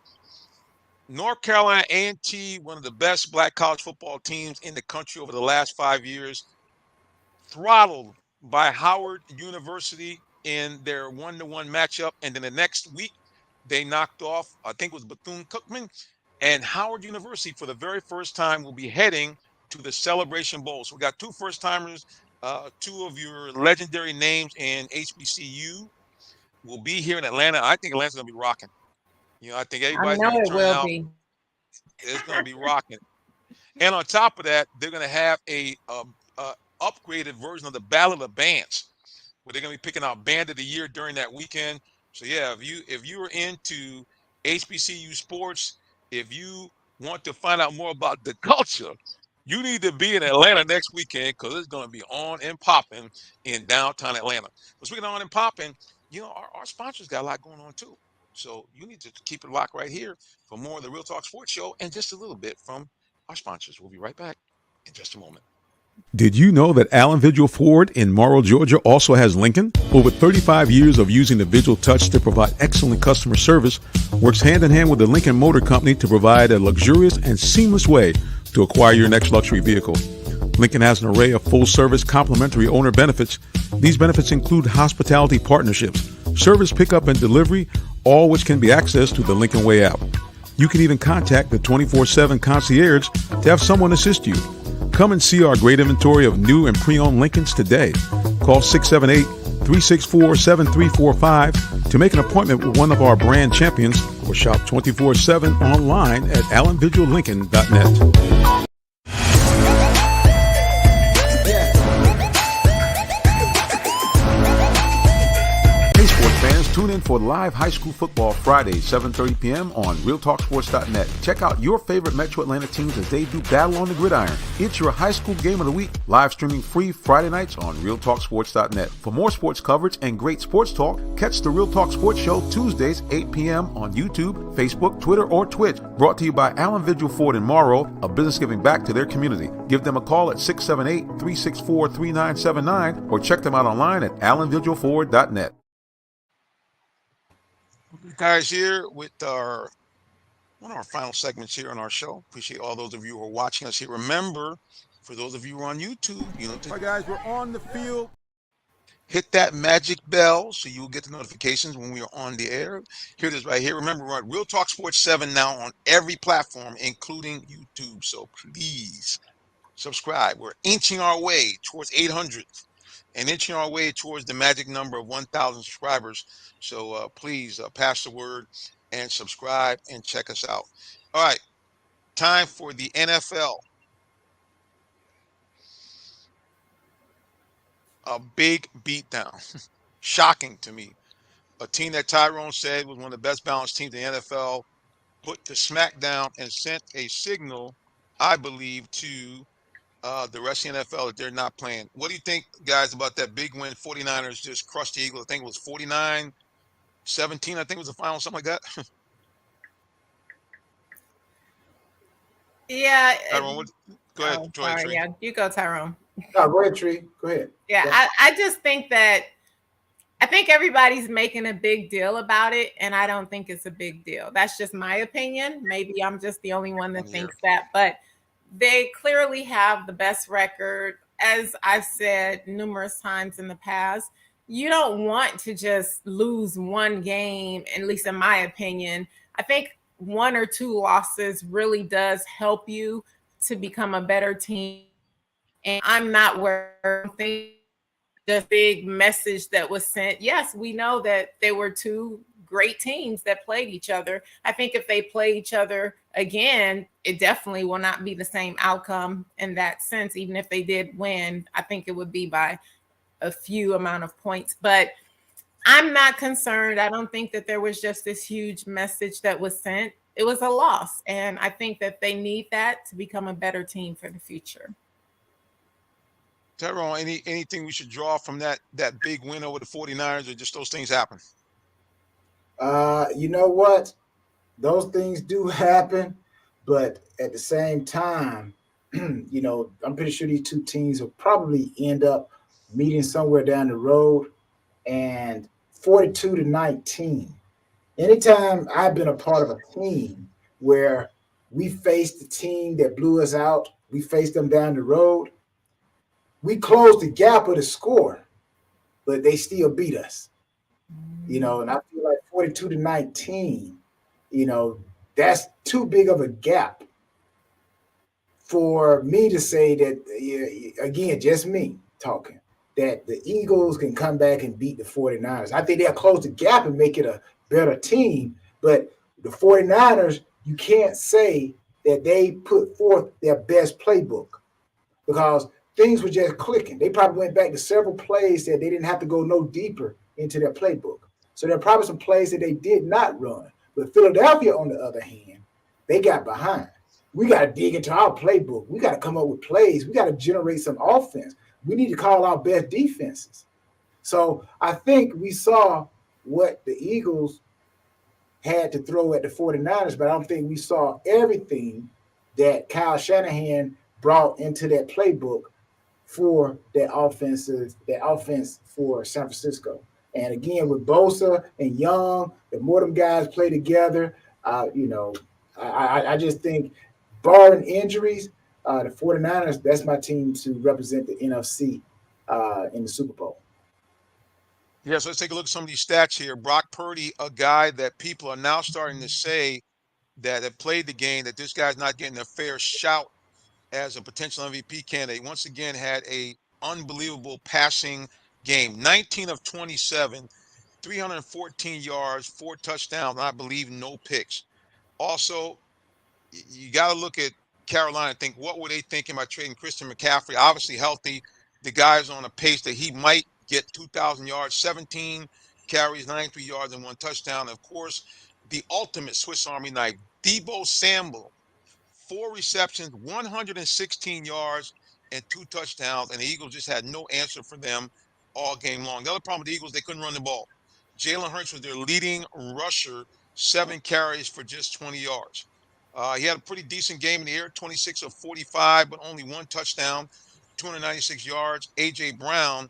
North Carolina A&T, one of the best Black college football teams in the country over the last 5 years, throttled by Howard University in their 1-1 matchup. And then the next week, they knocked off, I think it was Bethune-Cookman. And Howard University, for the very first time, will be heading to the Celebration Bowl. So we got 2 first-timers, 2 of your legendary names in HBCU will be here in Atlanta. I think Atlanta's going to be rocking. You know, I think everybody's going to turn out. Be. It's going to be rocking. And on top of that, they're going to have upgraded version of the Battle of the Bands, where they're going to be picking out Band of the Year during that weekend. So yeah, if you are into HBCU sports, if you want to find out more about the culture, you need to be in Atlanta next weekend because it's going to be on and popping in downtown Atlanta. But speaking of on and popping, our sponsors got a lot going on too. So you need to keep it locked right here for more of the Real Talk Sports Show and just a little bit from our sponsors. We'll be right back in just a moment. Did you know that Allen Vigil Ford in Morrow, Georgia also has Lincoln? Over 35 years of using the Vigil Touch to provide excellent customer service, works hand in hand with the Lincoln Motor Company to provide a luxurious and seamless way to acquire your next luxury vehicle. Lincoln has an array of full-service complimentary owner benefits. These benefits include hospitality partnerships, service pickup and delivery, all which can be accessed through the Lincoln Way app. You can even contact the 24/7 concierge to have someone assist you. Come and see our great inventory of new and pre-owned Lincolns today. Call 678-364-7345 to make an appointment with one of our brand champions or shop 24/7 online at allenvigillincoln.net. Tune in for live high school football Friday, 7:30 p.m. on RealTalkSports.net. Check out your favorite Metro Atlanta teams as they do battle on the gridiron. It's your high school game of the week, live streaming free Friday nights on RealTalkSports.net. For more sports coverage and great sports talk, catch the Real Talk Sports Show Tuesdays, 8 p.m. on YouTube, Facebook, Twitter, or Twitch. Brought to you by Allen Vigil Ford in Morrow, a business giving back to their community. Give them a call at 678-364-3979 or check them out online at AllenVigilFord.net. Guys, here with one of our final segments here on our show. Appreciate all those of you who are watching us here. Remember, for those of you who are on YouTube, All right, guys, we're on the field. Hit that magic bell so you'll get the notifications when we are on the air. Here it is right here. Remember, we're at Real Talk Sports 7 now on every platform, including YouTube. So please subscribe. We're inching our way towards 800 and inching our way towards the magic number of 1,000 subscribers. So please pass the word and subscribe and check us out. All right, time for the NFL. A big beatdown. Shocking to me. A team that Tyrone said was one of the best balanced teams in the NFL put the smack down and sent a signal, I believe, to the rest of the NFL that they're not playing. What do you think, guys, about that big win? 49ers just crushed the Eagles. I think it was 49-17, I think was the final, something like that. Yeah. Tyrone, go ahead. Oh, sorry, yeah, you go, Tyrone. No, go ahead, Tree. Go ahead. Yeah, I just think that everybody's making a big deal about it, and I don't think it's a big deal. That's just my opinion. Maybe I'm just the only one that thinks that, but they clearly have the best record. As I've said numerous times in the past, you don't want to just lose one game, at least in my opinion. I think 1 or 2 losses really does help you to become a better team. And I'm not worried. The big message that was sent. Yes, we know that there were 2 great teams that played each other. I think if they play each other again, it definitely will not be the same outcome in that sense. Even if they did win, I think it would be by a few amount of points. But I'm not concerned. I don't think that there was just this huge message that was sent. It was a loss. And I think that they need that to become a better team for the future. Tyrone, anything we should draw from that big win over the 49ers, or just those things happen? You know what? Those things do happen, but at the same time, I'm pretty sure these 2 teams will probably end up meeting somewhere down the road. And 42-19. Anytime I've been a part of a team where we faced the team that blew us out, we faced them down the road, we closed the gap of the score, but they still beat us. And I feel like 42-19, that's too big of a gap for me to say that, again, just me talking, that the Eagles can come back and beat the 49ers. I think they'll close the gap and make it a better team, but the 49ers, you can't say that they put forth their best playbook, because things were just clicking. They probably went back to several plays that they didn't have to go no deeper into their playbook. So there are probably some plays that they did not run. But Philadelphia, on the other hand, they got behind. We got to dig into our playbook. We got to come up with plays. We got to generate some offense. We need to call our best defenses. So I think we saw what the Eagles had to throw at the 49ers, but I don't think we saw everything that Kyle Shanahan brought into that playbook for that offense for San Francisco. And again, with Bosa and Young, the more them guys play together, I just think, barring injuries, the 49ers, that's my team to represent the NFC in the Super Bowl. Yeah, so let's take a look at some of these stats here. Brock Purdy, a guy that people are now starting to say that have played the game, that this guy's not getting a fair shout as a potential MVP candidate. Once again, had a unbelievable passing game. 19 of 27, 314 yards, 4 touchdowns, and I believe no picks. Also, you got to look at Carolina and think, what were they thinking about trading Christian McCaffrey? Obviously healthy. The guy's on a pace that he might get 2,000 yards, 17 carries, 93 yards, and 1 touchdown. Of course, the ultimate Swiss Army knife, Deebo Samuel, 4 receptions, 116 yards, and 2 touchdowns, and the Eagles just had no answer for them all game long. The other problem with the Eagles, they couldn't run the ball. Jalen Hurts was their leading rusher, 7 carries for just 20 yards. He had a pretty decent game in the air, 26 of 45, but only 1 touchdown, 296 yards. A.J. Brown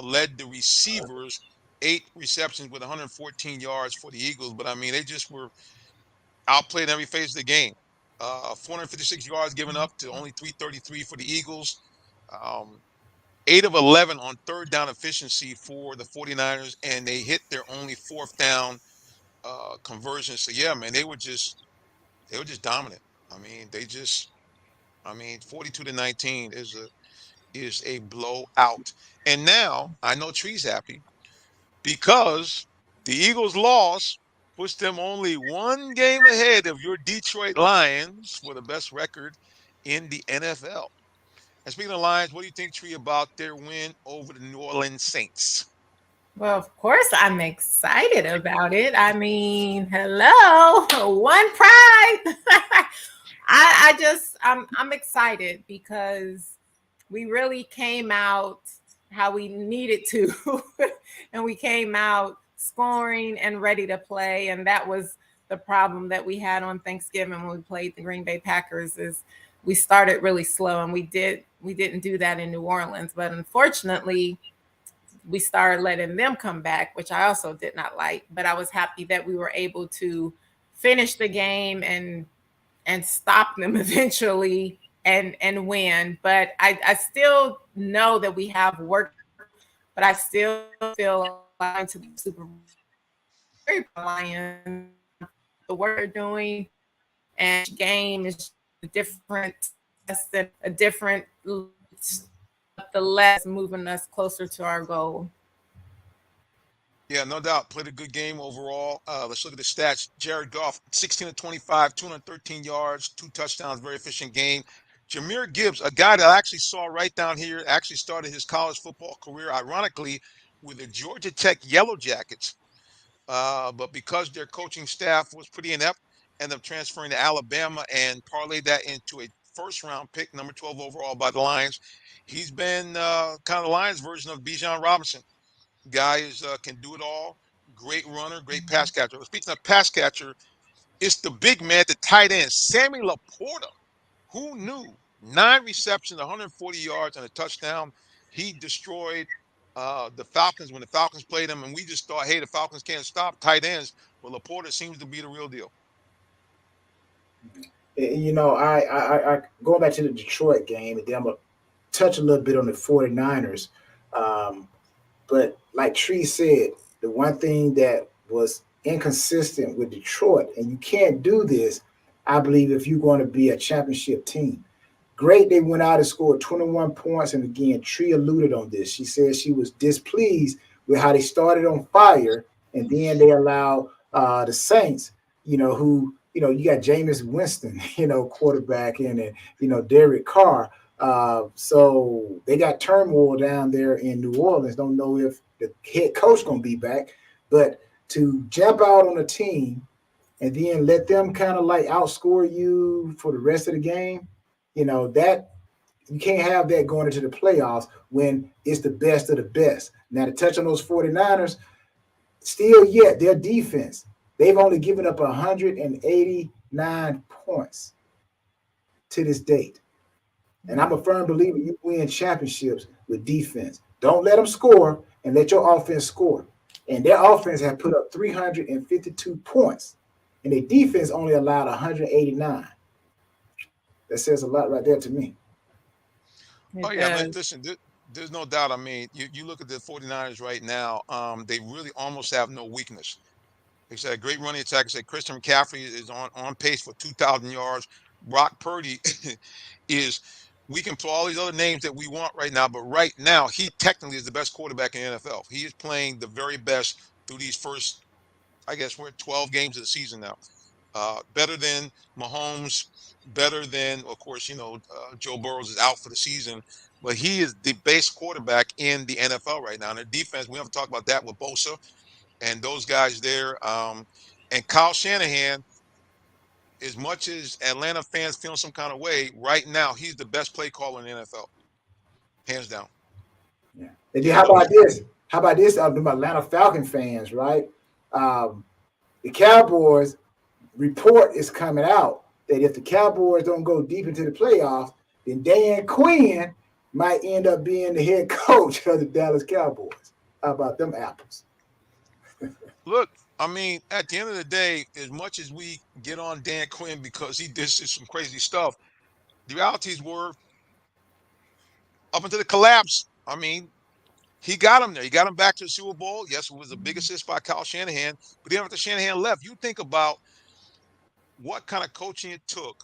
led the receivers, 8 receptions with 114 yards for the Eagles. But, I mean, they just were outplayed in every phase of the game. 456 yards given up to only 333 for the Eagles. 8 of 11 on third down efficiency for the 49ers, and they hit their only 4th down conversion. So, yeah, man, they were just dominant. I mean, 42-19 is a blowout. And now I know Tree's happy because the Eagles' loss puts them only 1 game ahead of your Detroit Lions for the best record in the NFL. And speaking of Lions, what do you think, Tree, about their win over the New Orleans Saints? Well, of course, I'm excited about it. I mean, hello, one pride. I'm excited because we really came out how we needed to, and we came out scoring and ready to play. And that was the problem that we had on Thanksgiving when we played the Green Bay Packers. Is we started really slow, and we didn't do that in New Orleans. But unfortunately, we started letting them come back, which I also did not like. But I was happy that we were able to finish the game and stop them eventually and win. But I still know that we have work, but I still feel like to the Super Bowl Lions, the work they're doing, and game is different, a different, the less moving us closer to our goal. Yeah, no doubt. Played a good game overall. Let's look at the stats. Jared Goff, 16 of 25, 213 yards, 2 touchdowns, very efficient game. Jahmyr Gibbs, a guy that I actually saw right down here, actually started his college football career, ironically, with the Georgia Tech Yellow Jackets. But because their coaching staff was pretty inept, ended up transferring to Alabama and parlayed that into a first-round pick, number 12 overall by the Lions. He's been kind of the Lions version of Bijan Robinson. Guy can do it all. Great runner, great pass catcher. Speaking of pass catcher, it's the big man, the tight end, Sammy Laporta. Who knew? 9 receptions, 140 yards, and a touchdown. He destroyed the Falcons when the Falcons played them, and we just thought, hey, the Falcons can't stop tight ends. Well, Laporta seems to be the real deal. You know, I going back to the Detroit game, and then I'm going to touch a little bit on the 49ers. But like Tree said, the one thing that was inconsistent with Detroit, and you can't do this, I believe, if you're going to be a championship team. Great, they went out and scored 21 points. And again, Tree alluded on this. She said she was displeased with how they started on fire, and then they allowed the Saints, you got Jameis Winston, quarterback, and Derek Carr. So they got turmoil down there in New Orleans. Don't know if the head coach gonna be back, but to jump out on a team and then let them kind of like outscore you for the rest of the game, that you can't have that going into the playoffs when it's the best of the best. Now to touch on those 49ers, still yet their defense, they've only given up 189 points to this date. And I'm a firm believer you win championships with defense. Don't let them score and let your offense score. And their offense have put up 352 points, and their defense only allowed 189. That says a lot right there to me. Oh, yeah. Listen, there's no doubt. I mean, you look at the 49ers right now, they really almost have no weakness. They said a great running attack. They said Christian McCaffrey is on pace for 2,000 yards. Brock Purdy is, we can throw all these other names that we want right now, but right now, he technically is the best quarterback in the NFL. He is playing the very best through these first, I guess we're at 12 games of the season now. Better than Mahomes, better than, of course, Joe Burrows is out for the season, but he is the best quarterback in the NFL right now. And the defense, we have to talk about that with Bosa and those guys there. And Kyle Shanahan, as much as Atlanta fans feel some kind of way, right now, he's the best play caller in the NFL, hands down. Yeah. And then how about this? How about this? The Atlanta Falcon fans, right? The Cowboys report is coming out that if the Cowboys don't go deep into the playoffs, then Dan Quinn might end up being the head coach of the Dallas Cowboys. How about them apples? Look, I mean, at the end of the day, as much as we get on Dan Quinn because he did some crazy stuff, the realities were up until the collapse. I mean, he got him there. He got him back to the Super Bowl. Yes, it was a big assist by Kyle Shanahan. But then after Shanahan left, you think about what kind of coaching it took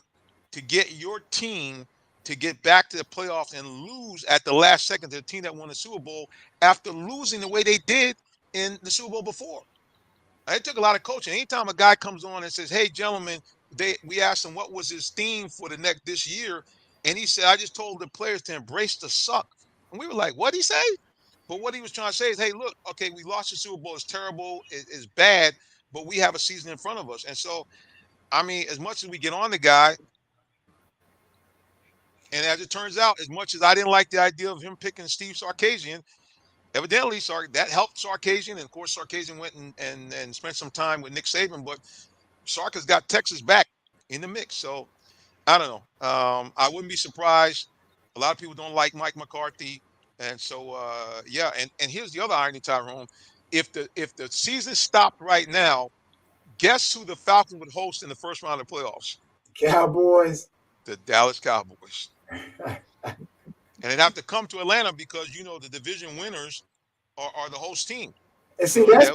to get your team to get back to the playoffs and lose at the last second to the team that won the Super Bowl after losing the way they did in the Super Bowl before. It took a lot of coaching. Anytime a guy comes on and says, "Hey, gentlemen," we asked him what was his theme for this year, and he said, "I just told the players to embrace the suck." And we were like, "What'd he say?" But what he was trying to say is, "Hey, look, okay, we lost the Super Bowl. It's terrible. It's bad, but we have a season in front of us." And so, I mean, as much as we get on the guy, and as it turns out, as much as I didn't like the idea of him picking Steve Sarkisian, evidently that helped Sarkisian. And of course, Sarkisian went and spent some time with Nick Saban, but Sark has got Texas back in the mix. So I don't know. I wouldn't be surprised. A lot of people don't like Mike McCarthy. And so, yeah. And here's the other irony, Tyrone. If the season stopped right now, guess who the Falcons would host in the first round of playoffs? Cowboys. The Dallas Cowboys. And they'd have to come to Atlanta because, the division winners are the host team. And see, that's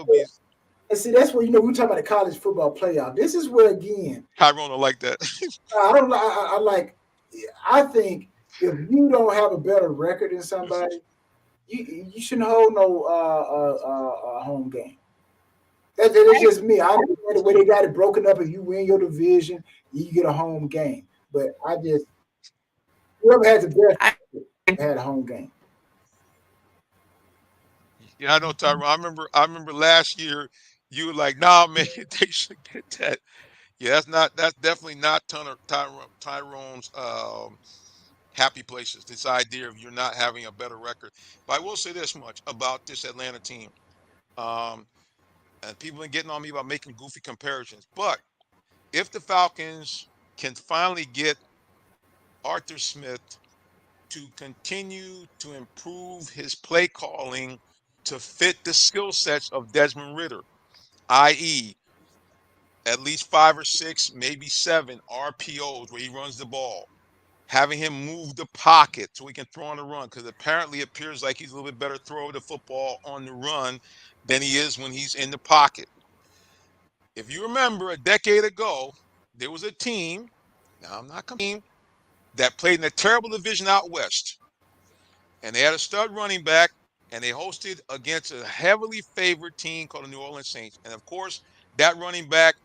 where, we talk about the college football playoff. This is where, again, Tyrone don't like that. I think if you don't have a better record than somebody, you shouldn't hold no home game. That's just me. I understand the way they got it broken up. If you win your division, you get a home game. But whoever has the best had a home game. Yeah, I know, Tyrone. I remember last year you were like, "Nah, man, they should get that." Yeah, that's definitely not Tyrone's happy places. This idea of you're not having a better record. But I will say this much about this Atlanta team. And people are getting on me about making goofy comparisons. But if the Falcons can finally get Arthur Smith to continue to improve his play calling to fit the skill sets of Desmond Ridder, i.e., at least 5 or 6, maybe 7 RPOs where he runs the ball, having him move the pocket so he can throw on the run, because apparently it appears like he's a little bit better thrower of the football on the run than he is when he's in the pocket. If you remember a decade ago, there was a team, now I'm not complaining, that played in a terrible division out west. And they had a stud running back, and they hosted against a heavily favored team called the New Orleans Saints. And of course, that running back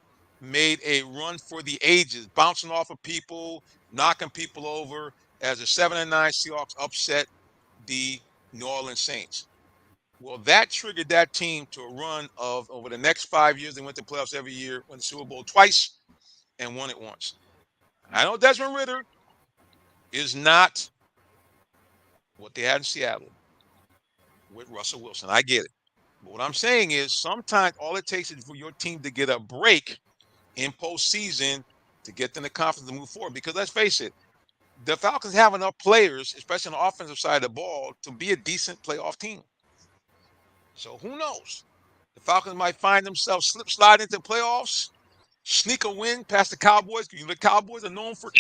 made a run for the ages, bouncing off of people, knocking people over. as the 7-9 Seahawks upset the New Orleans Saints. Well, that triggered that team to a run of over the next 5 years. They went to playoffs every year, won the Super Bowl twice, and won it once. I know Desmond Ridder is not what they had in Seattle with Russell Wilson. I get it. But what I'm saying is sometimes all it takes is for your team to get a break in postseason to get them the confidence to move forward. Because let's face it, the Falcons have enough players, especially on the offensive side of the ball, to be a decent playoff team. So who knows? The Falcons might find themselves slide into playoffs, sneak a win past the Cowboys. The Cowboys are known for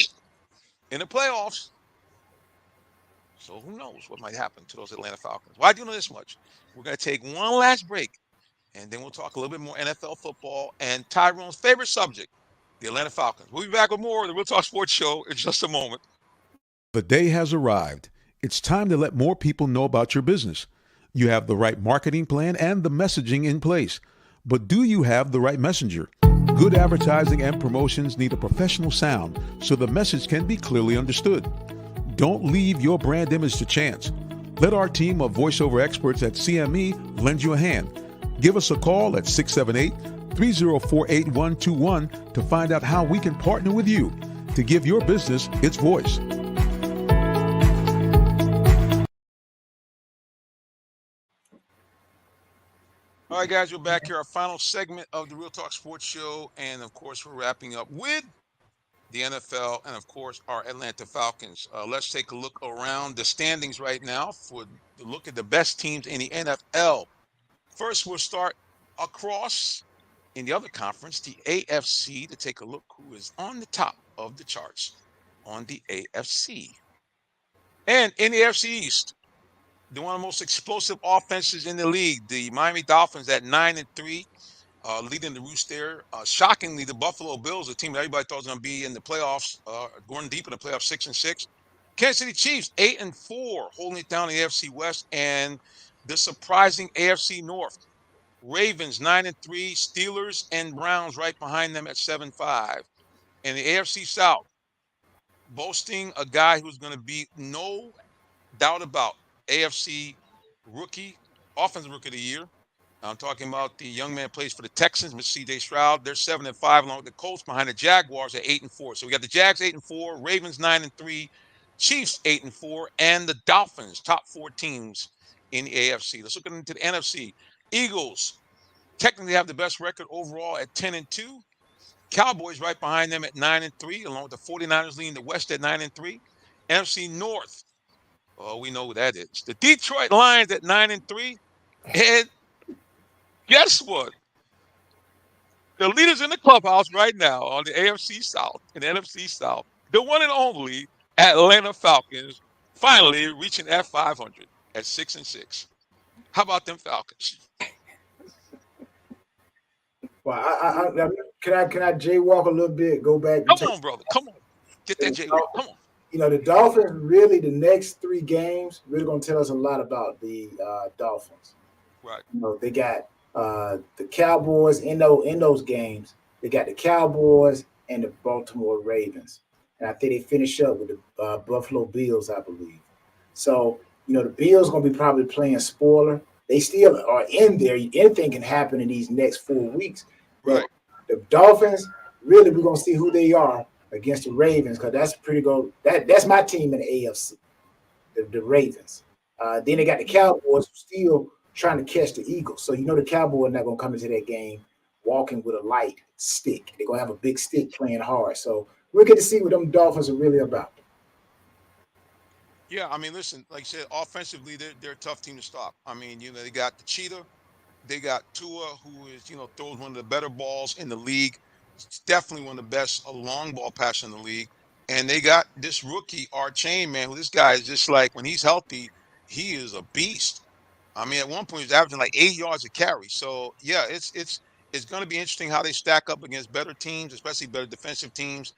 in the playoffs. So who knows what might happen to those Atlanta Falcons? Why do you know this much? We're going to take one last break, and then we'll talk a little bit more NFL football and Tyrone's favorite subject, the Atlanta Falcons. We'll be back with more of the Real Talk Sports Show in just a moment. The day has arrived. It's time to let more people know about your business. You have the right marketing plan and the messaging in place. But do you have the right messenger? Good advertising and promotions need a professional sound so the message can be clearly understood. Don't leave your brand image to chance. Let our team of voiceover experts at CME lend you a hand. Give us a call at 678-304-8121 to find out how we can partner with you to give your business its voice. All right, guys, we're back here. Our final segment of the Real Talk Sports Show. And, of course, we're wrapping up with the NFL and, of course, our Atlanta Falcons. Let's take a look around the standings right now for the look at the best teams in the NFL. First, we'll start across in the other conference, the AFC, to take a look who is on the top of the charts on the AFC. And in the AFC East, one of the most explosive offenses in the league, the Miami Dolphins at 9-3, leading the roost there. Shockingly, the Buffalo Bills, a team that everybody thought was going to be in the playoffs, going deep in the playoffs, 6-6. Kansas City Chiefs 8-4, holding it down in the AFC West, and the surprising AFC North. Ravens 9-3, Steelers and Browns right behind them at 7-5. And the AFC South, boasting a guy who's going to be no doubt about AFC offensive rookie of the year. I'm talking about the young man who plays for the Texans, Mr. C.J. Stroud. They're 7-5, along with the Colts behind the Jaguars at 8-4. So we got the Jags 8-4, Ravens 9-3, Chiefs 8-4, and the Dolphins, top 4 teams in the AFC. Let's look into the NFC. Eagles technically have the best record overall at 10-2. Cowboys right behind them at 9-3, along with the 49ers leading the West at 9-3. NFC North. Oh, we know who that is. The Detroit Lions at 9-3. And guess what? The leaders in the clubhouse right now on the AFC South and NFC South, the one and only Atlanta Falcons, finally reaching at 500 at 6-6. How about them Falcons? Well, can I jaywalk a little bit? Go back. Come on, brother. Come on. Get that jaywalk. Come on. You know, the Dolphins, really, the next 3 games really going to tell us a lot about the Dolphins. Right. You know, they got the Cowboys in those games. They got the Cowboys and the Baltimore Ravens. And I think they finish up with the Buffalo Bills, I believe. So, you know, the Bills going to be probably playing spoiler. They still are in there. Anything can happen in these next 4 weeks. But right. The Dolphins, really, we're going to see who they are against the Ravens, because that's pretty good. That's my team in the AFC, the Ravens. Then they got the Cowboys still trying to catch the Eagles. So you know the Cowboys are not going to come into that game walking with a light stick. They're going to have a big stick playing hard. So we'll get to see what them Dolphins are really about. Yeah, I mean, listen, like I said, offensively, they're a tough team to stop. I mean, you know, they got the cheetah. They got Tua, who is, you know, throws one of the better balls in the league. It's definitely one of the best long ball passers in the league. And they got this rookie, Archain, man, who this guy is just like, when he's healthy, he is a beast. I mean, at one point, he was averaging like 8 yards a carry. So, yeah, it's going to be interesting how they stack up against better teams, especially better defensive teams.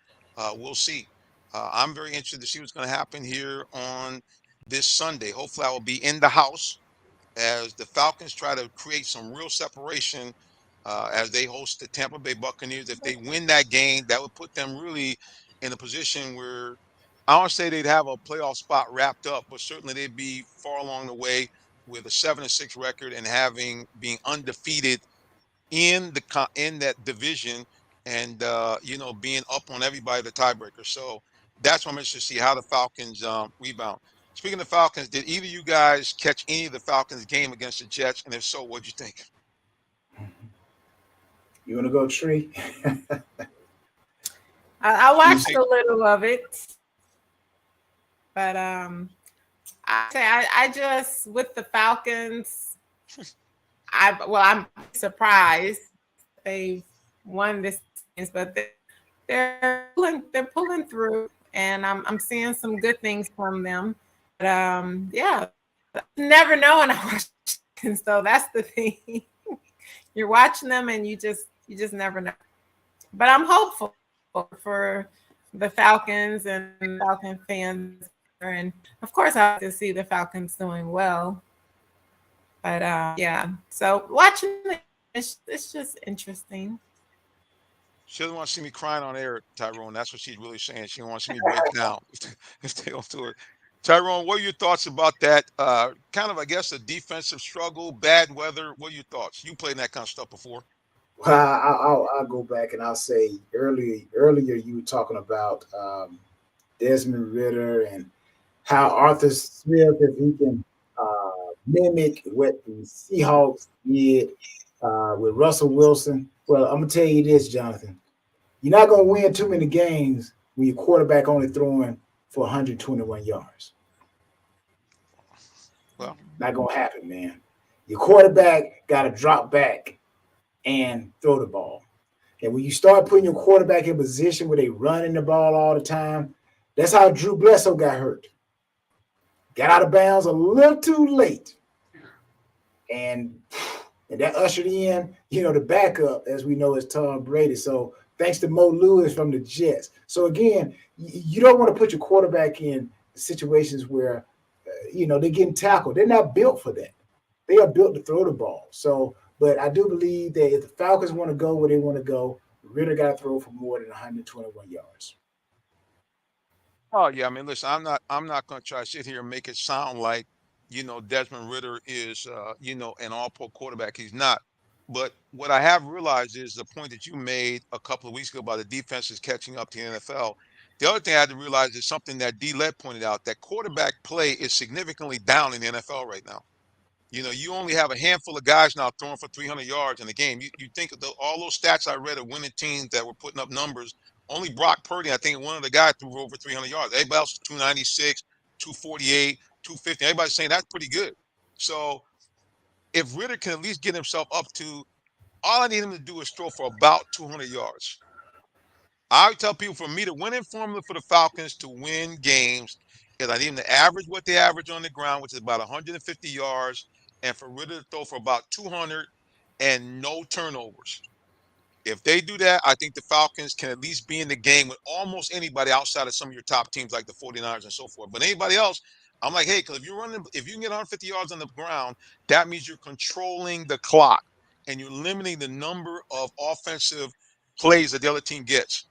We'll see. I'm very interested to see what's going to happen here on this Sunday. Hopefully, I will be in the house as the Falcons try to create some real separation as they host the Tampa Bay Buccaneers. If they win that game, that would put them really in a position where I don't say they'd have a playoff spot wrapped up, but certainly they'd be far along the way with a 7-6 record and having being undefeated in in that division, and being up on everybody, the tiebreaker. So that's what I'm interested to see how the Falcons rebound. Speaking of Falcons, did either of you guys catch any of the Falcons game against the Jets? And if so, what'd you think? You want to go, Tree? I You watched think? a little of it, but I just with the Falcons, I'm surprised they won this, but they're pulling through, and I'm seeing some good things from them. But yeah, never know, and I watch, and so that's the thing. You're watching them, and you just never know. But I'm hopeful for the Falcons and Falcon fans, and of course, I like to see the Falcons doing well. But yeah, so watching it's just interesting. She doesn't want to see me crying on air, Tyrone. That's what she's really saying. She don't want to see me break down if they don't do it. Tyrone, what are your thoughts about that? Kind of, I guess, a defensive struggle, bad weather. What are your thoughts? You played in that kind of stuff before. Well, I'll go back and I'll say earlier you were talking about Desmond Ritter and how Arthur Smith, if he can mimic what the Seahawks did with Russell Wilson. Well, I'm gonna tell you this, Jonathan. You're not gonna win too many games when your quarterback only throwing for 121 yards. Well, Not gonna happen, man. Your quarterback got to drop back and throw the ball. And when you start putting your quarterback in position where they running the ball all the time, that's how Drew Bledsoe got hurt. Got out of bounds a little too late. And that ushered in, the backup, as we know, is Tom Brady. So thanks to Mo Lewis from the Jets. So again, you don't want to put your quarterback in situations where, they're getting tackled. They're not built for that. They are built to throw the ball. So, but I do believe that if the Falcons want to go where they want to go, Ritter got to throw for more than 121 yards. oh yeah. I mean, listen, I'm not going to try to sit here and make it sound like, Desmond Ritter is, an all-pro quarterback. He's not. But what I have realized is the point that you made a couple of weeks ago about the defense is catching up to the NFL. The other thing I had to realize is something that D. Led pointed out, that quarterback play is significantly down in the NFL right now. You only have a handful of guys now throwing for 300 yards in a game. You think of all those stats I read of winning teams that were putting up numbers. Only Brock Purdy, I think, one of the guys threw over 300 yards. Everybody else was 296, 248, 250. Everybody's saying that's pretty good. So if Ritter can at least get himself up to, all I need him to do is throw for about 200 yards. I would tell people, for me, the winning formula for the Falcons to win games is I need them to average what they average on the ground, which is about 150 yards, and for Ritter to throw for about 200 and no turnovers. If they do that, I think the Falcons can at least be in the game with almost anybody outside of some of your top teams like the 49ers and so forth. But anybody else, I'm like, hey, because if you can get 150 yards on the ground, that means you're controlling the clock and you're limiting the number of offensive plays that the other team gets.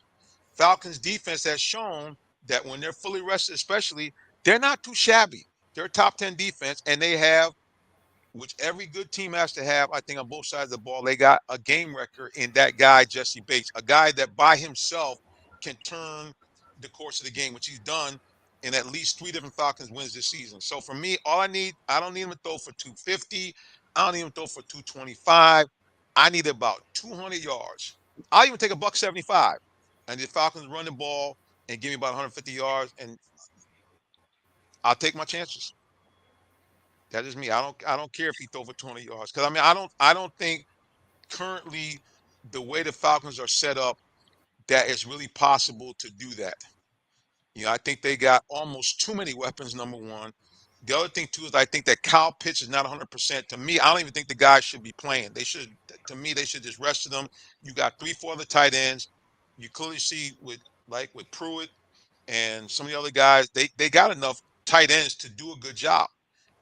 Falcons defense has shown that when they're fully rested, especially, they're not too shabby. They're a top 10 defense, and they have, which every good team has to have, I think, on both sides of the ball. They got a game record in that guy, Jesse Bates, a guy that by himself can turn the course of the game, which he's done in at least 3 different Falcons wins this season. So for me, I don't need him to throw for 250. I don't need him to throw for 225. I need about 200 yards. I'll even take a buck 75. And the Falcons run the ball and give me about 150 yards, and I'll take my chances. That is me. I don't care if he throw for 20 yards, because I mean I don't think currently the way the Falcons are set up that it's really possible to do that. I think they got almost too many weapons. Number one. The other thing too is I think that Kyle Pitts is not 100%. To me, I don't even think the guys should be playing. They should. To me, they should just rest them. You got 3, 4 other tight ends. You clearly see with Pruitt and some of the other guys, they got enough tight ends to do a good job.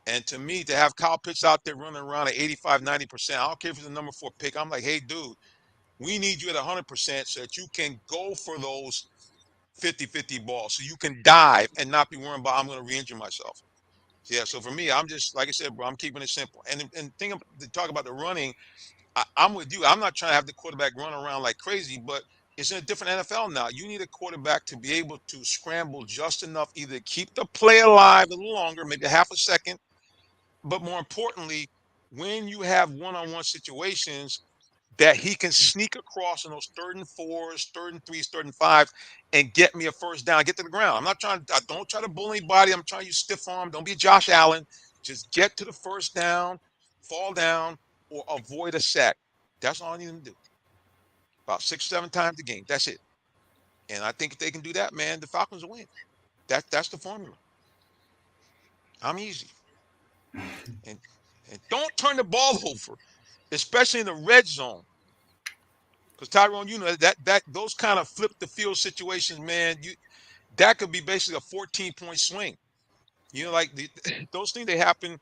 And to me, to have Kyle Pitts out there running around at 85, 90%, I don't care if he's a number 4 pick. I'm like, hey, dude, we need you at 100% so that you can go for those 50-50 ball, so you can dive and not be worrying about I'm going to re-injure myself. Yeah, so for me, I'm just like I said, bro. I'm keeping it simple. And to talk about the running, I'm with you. I'm not trying to have the quarterback run around like crazy, but it's in a different NFL now. You need a quarterback to be able to scramble just enough, either keep the play alive a little longer, maybe half a second, but more importantly, when you have one-on-one situations, that he can sneak across in those 3rd and 4s, 3rd and 3s, 3rd and 5s, and get me a first down, get to the ground. I'm not trying to, don't try to bully anybody. I'm trying to use stiff arm. Don't be Josh Allen. Just get to the first down, fall down, or avoid a sack. That's all I need him to do. About 6, 7 times a game. That's it. And I think if they can do that, man, the Falcons will win. That's the formula. I'm easy. And and don't turn the ball over, especially in the red zone. Because Tyrone, you know that those kind of flip the field situations, man, that could be basically a 14-point swing. You know, like those things they happen.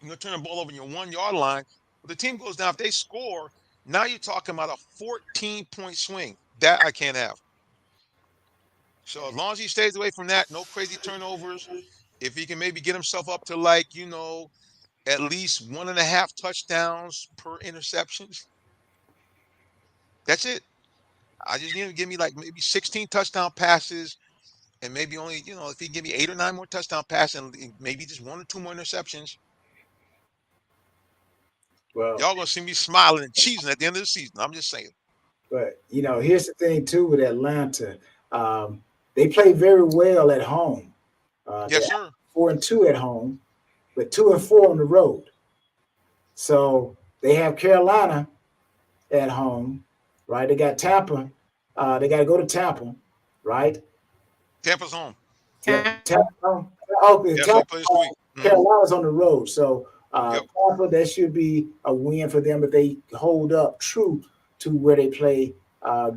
You're gonna turn the ball over in your 1 yard line. But the team goes down. If they score, now you're talking about a 14-point swing. That I can't have. So as long as he stays away from that, no crazy turnovers. If he can maybe get himself up to like, at least 1.5 touchdowns per interceptions, that's it. I just need him to give me like maybe 16 touchdown passes and maybe only, if he can give me 8 or 9 more touchdown passes and maybe just 1 or 2 more interceptions, Well, y'all gonna see me smiling and cheesing at the end of the season. I'm just saying. but here's the thing too with Atlanta. They play very well at home. They're Yes, sir. 4-2 at home, but 2-4 on the road. So they have Carolina at home, right? They got Tampa. They got to go to Tampa, right? Tampa's home. Yeah, Tampa. Okay, Yes, they Tampa. play this week. Carolina's on the road, so Yep. Tampa, that should be a win for them if they hold up true to where they play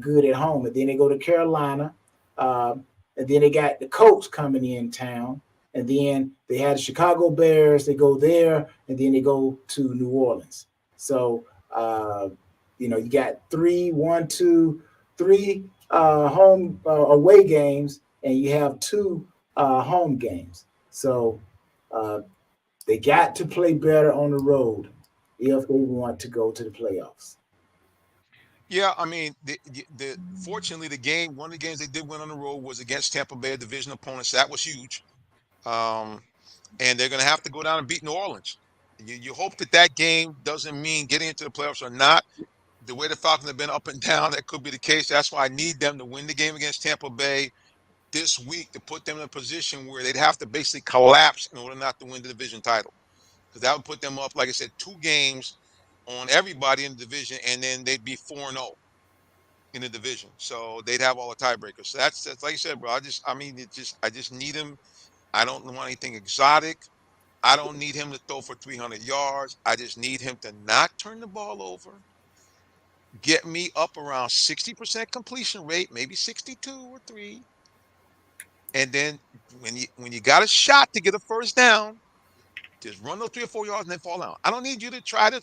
good at home. And then they go to Carolina, and then they got the Colts coming in town, and then they had the Chicago Bears. They go there, and then they go to New Orleans. So you got 3 home away games, and you have 2 home games. So they got to play better on the road if they want to go to the playoffs. Yeah, I mean, fortunately, one of the games they did win on the road was against Tampa Bay, a division opponent. So that was huge. Um, and they're going to have to go down and beat New Orleans. You hope that game doesn't mean getting into the playoffs or not. The way the Falcons have been up and down, that could be the case. That's why I need them to win the game against Tampa Bay this week to put them in a position where they'd have to basically collapse in order not to win the division title. Because that would put them up, like I said, 2 games on everybody in the division, and then they'd be 4-0 in the division. So they'd have all the tiebreakers. So that's like I said, bro. I just need him. I don't want anything exotic. I don't need him to throw for 300 yards. I just need him to not turn the ball over, get me up around 60% completion rate, maybe 62 or 3. And then when you got a shot to get a first down, just run those 3 or 4 yards and then fall down. I don't need you to try to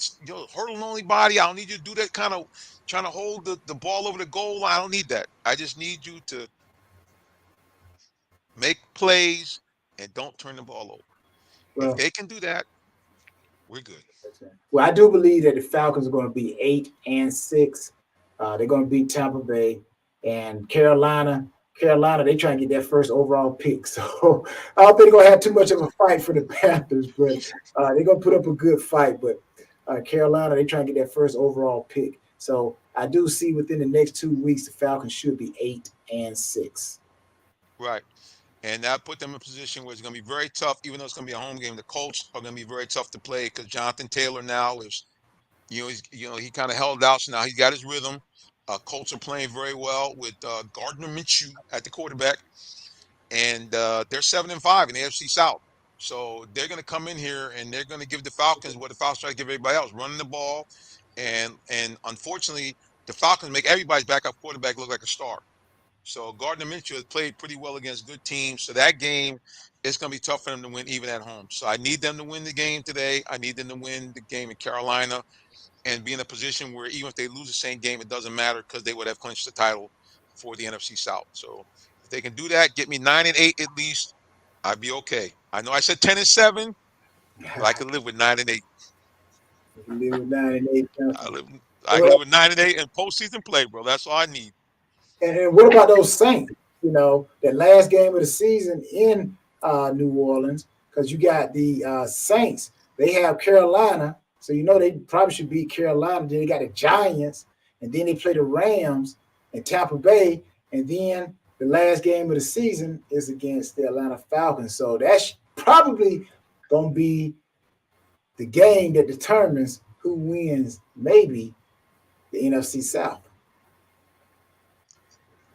hurdle anybody. I don't need you to do that kind of trying to hold the ball over the goal line. I don't need that. I just need you to make plays and don't turn the ball over. If Well, they can do that, we're good. well, I do believe that the Falcons are going to be 8-6. They're going to beat Tampa Bay and Carolina. Carolina, they try to get that first overall pick. So I don't think they're going to have too much of a fight for the Panthers, but they're going to put up a good fight. But Carolina, they try to get that first overall pick. So I do see within the next 2 weeks, the Falcons should be 8-6. Right. And that put them in a position where it's going to be very tough, even though it's going to be a home game. The Colts are going to be very tough to play because Jonathan Taylor now is, he kind of held out. So now he's got his rhythm. Colts are playing very well with Gardner Minshew at the quarterback, and they're 7-5 in the AFC South. So they're going to come in here and they're going to give the Falcons what the Falcons try to give everybody else, running the ball, and unfortunately, the Falcons make everybody's backup quarterback look like a star. So Gardner Minshew has played pretty well against good teams. So that game, it's going to be tough for them to win even at home. So I need them to win the game today. I need them to win the game in Carolina and be in a position where even if they lose the same game, it doesn't matter because they would have clinched the title for the NFC South. So If they can do that, get me 9-8 at least, I'd be okay. I know I said 10-7, but I could live with 9-8. Live with 9-8. I live. I can live with 9-8 and postseason play, bro. That's all I need. And what about those Saints? You know, that last game of the season in New Orleans, because you got the Saints. They have Carolina, so you know they probably should beat Carolina. Then they got the Giants, and then they play the Rams and Tampa Bay, and then the last game of the season is against the Atlanta Falcons. So that's probably going to be the game that determines who wins, maybe the NFC South.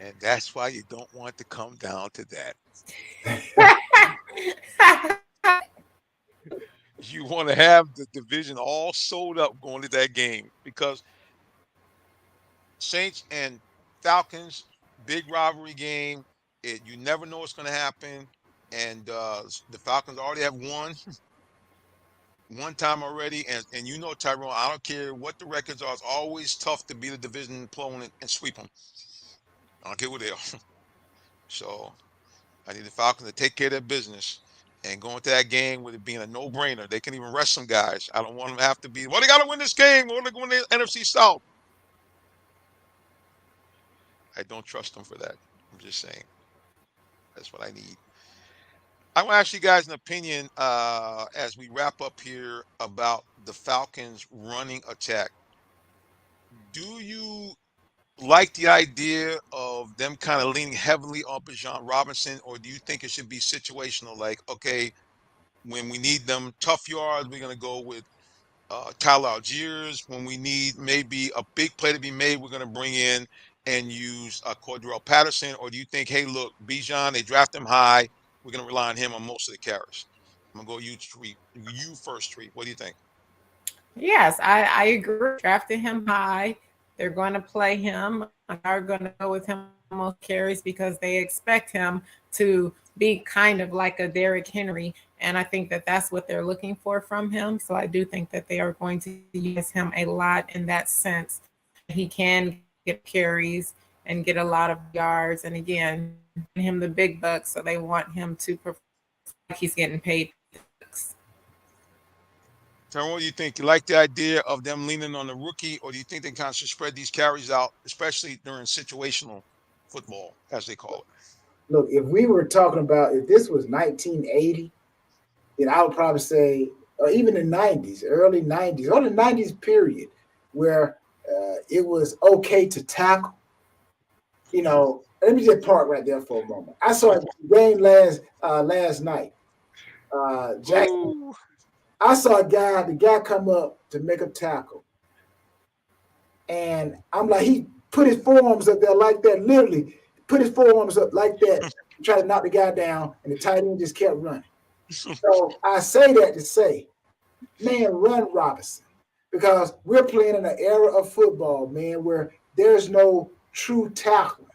And that's why you don't want to come down to that. You want to have the division all sold up going to that game because Saints and Falcons, big rivalry game. You never know what's going to happen. And the Falcons already have won one time already. And you know, Tyrone, I don't care what the records are. It's always tough to beat a division opponent and sweep them. I don't care who they are. So I need the Falcons to take care of their business and go into that game with it being a no-brainer. They can even rest some guys. I don't want them to have to be, well, they got to win this game. Or they're going to the NFC South. I don't trust them for that. I'm just saying. That's what I need. I want to ask you guys an opinion as we wrap up here about the Falcons' running attack. Do you like the idea of them kind of leaning heavily on Bijan Robinson, or do you think it should be situational? Like, okay, when we need them tough yards, we're going to go with Tyler Algiers. When we need maybe a big play to be made, we're going to bring in and use Cordell Patterson. Or do you think, hey, look, Bijan, they draft him high. We're going to rely on him on most of the carries. I'm going to go you first, Treat. What do you think? Yes, I agree. Drafted him high. They're going to play him. Are going to go with him most carries because they expect him to be kind of like a Derrick Henry. And I think that that's what they're looking for from him. So I do think that they are going to use him a lot in that sense. He can get carries and get a lot of yards. And again, him the big bucks. So they want him to perform like he's getting paid. Tyrone, what do you think? You like the idea of them leaning on the rookie, or do you think they kind of should spread these carries out, especially during situational football, as they call it? Look, if we were talking about if this was 1980, then I would probably say, or even the 90s, early 90s, or the 90s period, where it was okay to tackle. You know, let me just park right there for a moment. I saw a game last night. Jackson. I saw the guy come up to make a tackle. And I'm like, he put his forearms up there like that, literally put his forearms up like that, try to knock the guy down, and the tight end just kept running. So I say that to say, man, run Robinson. Because we're playing in an era of football, man, where there's no true tackling.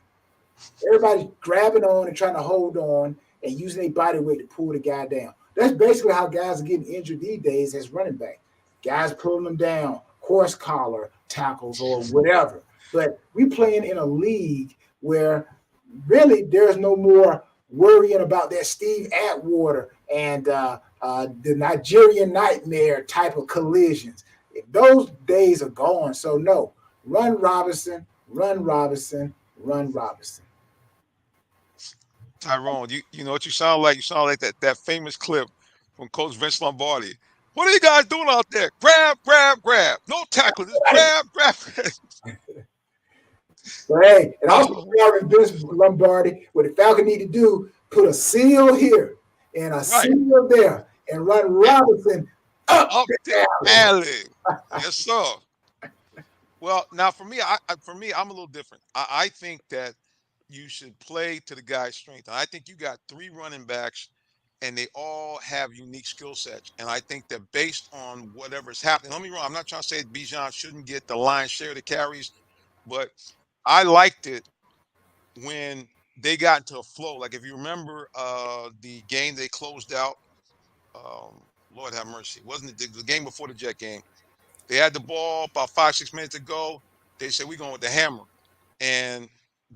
Everybody's grabbing on and trying to hold on and using their body weight to pull the guy down. That's basically how guys are getting injured these days as running back. Guys pulling them down, horse collar tackles or whatever. But we playing in a league where really there's no more worrying about that Steve Atwater and the Nigerian Nightmare type of collisions. Those days are gone. So no, run Robinson, run Robinson, run Robinson. Tyrone, you know what you sound like? You sound like that famous clip from Coach Vince Lombardi. What are you guys doing out there? Grab, grab, grab. No tackling. Just grab, grab. But hey, and also Vince Lombardi, what the Falcon need to do, put a seal here and a seal there and run Robinson up the alley. Yes, sir. Well, now for me, I'm a little different. I think that you should play to the guy's strength. And I think you got 3 running backs and they all have unique skill sets. And I think that based on whatever's happening, don't get me wrong, I'm not trying to say Bijan shouldn't get the lion's share of the carries, but I liked it when they got into a flow. Like if you remember the game they closed out, Lord have mercy, wasn't it the game before the Jet game? They had the ball about 5-6 minutes to go. They said, we're going with the hammer. And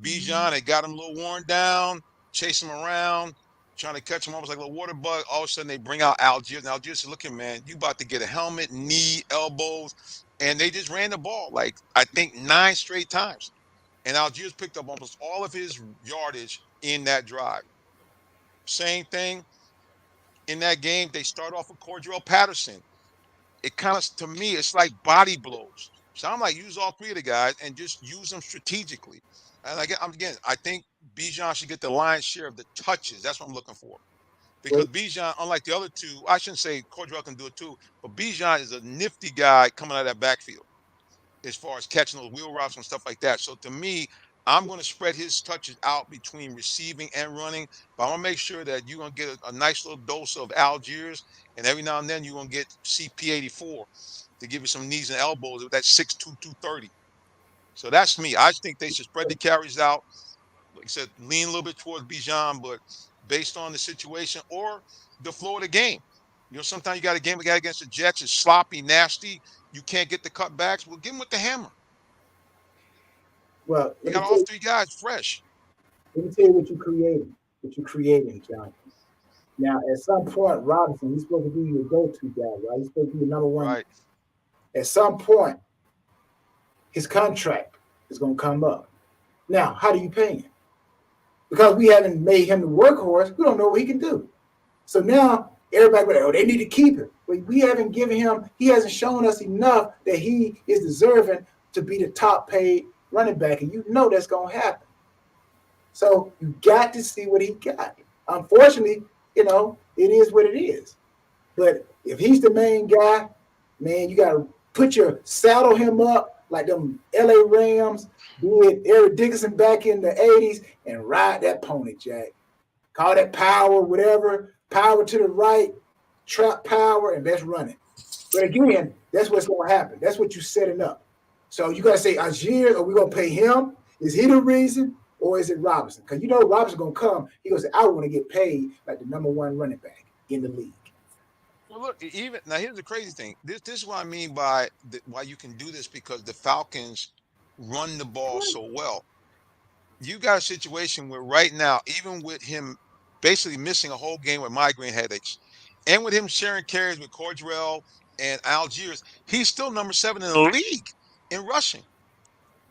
Bijan, they got him a little worn down. chase him around, trying to catch him almost like a little water bug. All of a sudden, they bring out Algiers. And Algiers said, "Look, man, you about to get a helmet, knee, elbows," and they just ran the ball like I think 9 straight times. And Algiers picked up almost all of his yardage in that drive. Same thing in that game. They start off with Cordell Patterson. It kind of, to me, it's like body blows. So I'm like, use all 3 of the guys and just use them strategically. And again, I think Bijan should get the lion's share of the touches. That's what I'm looking for. Because Wait, Bijan, unlike the other 2, I shouldn't say Cordell can do it too, but Bijan is a nifty guy coming out of that backfield as far as catching those wheel routes and stuff like that. So to me, I'm going to spread his touches out between receiving and running, but I'm going to make sure that you're going to get a nice little dose of Algiers, and every now and then you're going to get CP84 to give you some knees and elbows with that 6'2", 230. So that's me. I just think they should spread the carries out. Like I said, lean a little bit towards Bijan, but based on the situation or the flow of the game. Sometimes you got a game we got against the Jets, it's sloppy, nasty. You can't get the cutbacks. Well, give him with the hammer. well, You got all 3 guys fresh. let me tell you what you're creating. What you're creating, John. Now, at some point, Robinson, he's supposed to be your go-to guy, right? He's supposed to be your number 1. Right. At some point, his contract is going to come up. Now, how do you pay him? Because we haven't made him the workhorse, we don't know what he can do. So now everybody, they need to keep him. But we haven't given him, he hasn't shown us enough that he is deserving to be the top paid running back. And you know that's going to happen. So you got to see what he got. Unfortunately, it is what it is. But if he's the main guy, man, you got to saddle him up like them LA Rams did Eric Dickerson back in the 80s and ride that pony, Jack. Call that power, whatever. Power to the right, trap power, and let's run it. But again, that's what's going to happen. That's what you're setting up. So you got to say, Algiers, are we going to pay him? Is he the reason? Or is it Robinson? Because Robinson's going to come. He goes, I want to get paid like the number 1 running back in the league. Well, look, now here's the crazy thing. This is what I mean by why you can do this, because the Falcons run the ball so well. You got a situation where right now, even with him basically missing a whole game with migraine headaches, and with him sharing carries with Cordell and Algiers, he's still number 7 in the league in rushing.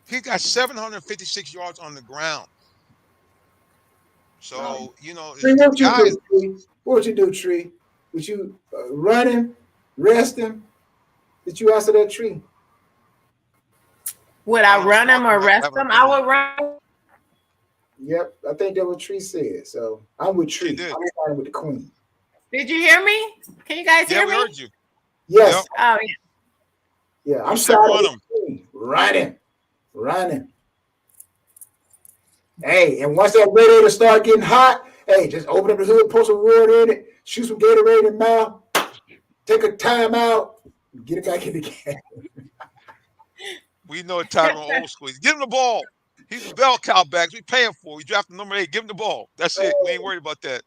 He's got 756 yards on the ground. So, Tree, the guys. What would you do, Tree? Would you run him, rest him? Did you answer that, Tree? Would I run him or rest him? I would run. Yep, I think that's what Tree said. So I'm with Tree. I'm starting with the Queen. Did you hear me? Can you guys hear me? Yeah, we heard you. Yes. Yep. Oh, yeah. Yeah, I'm starting with Queen. Run him. Hey, and once that radiator start getting hot, hey, just open up the hood, pour some water in it, shoot some Gatorade in the mouth, take a timeout, get it back in the game. We know Tyrone old school. Give him the ball. He's a bell cow back. We pay him for. We drafted number 8. Give him the ball. That's it. We ain't worried about that.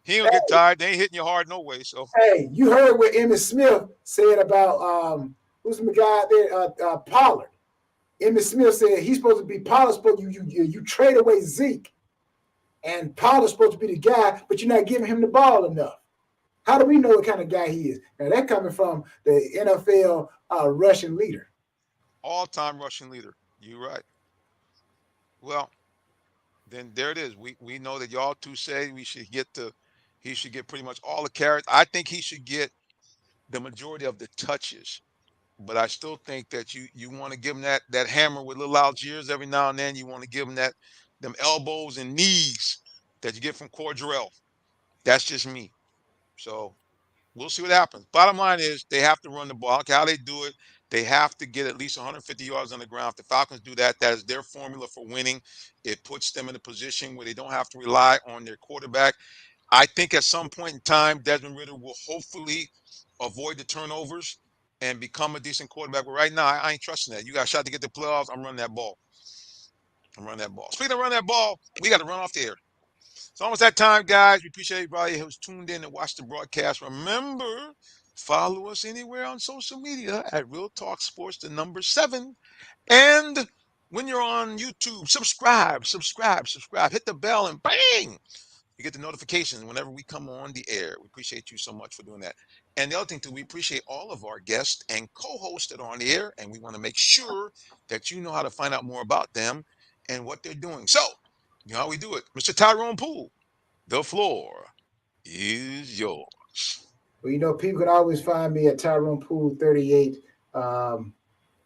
He don't get tired. They ain't hitting you hard no way. So hey, you heard what Emmitt Smith said about who's the guy there? Pollard. Emmitt Smith said he's supposed to be Pollard's supposed you trade away Zeke, and Pollard's supposed to be the guy, but you're not giving him the ball enough. How do we know what kind of guy he is? Now that coming from the NFL rushing leader, all-time rushing leader. You're right. Well, then there it is. We know that y'all two say he should get pretty much all the carries. I think he should get the majority of the touches. But I still think that you want to give him that hammer with little Algiers every now and then. You want to give him them elbows and knees that you get from Cordell. That's just me. So we'll see what happens. Bottom line is they have to run the ball. Okay, how they do it, they have to get at least 150 yards on the ground. If the Falcons do that, that is their formula for winning. It puts them in a position where they don't have to rely on their quarterback. I think at some point in time, Desmond Ridder will hopefully avoid the turnovers and become a decent quarterback. But right now, I ain't trusting that. You got a shot to get the playoffs. I'm running that ball. Speaking of running that ball, we got to run off the air. It's almost that time, guys. We appreciate everybody who's tuned in and watched the broadcast. Remember, follow us anywhere on social media at Real Talk Sports, the number 7. And When you're on YouTube, subscribe, hit the bell, and bang! You get the notifications whenever we come on the air. We appreciate you so much for doing that. And the other thing, too, we appreciate all of our guests and co hosts that are on the air, and we want to make sure that you know how to find out more about them and what they're doing. So, you know how we do it. Mr. Tyrone Poole, the floor is yours. Well, people can always find me at Tyrone Pool 38 on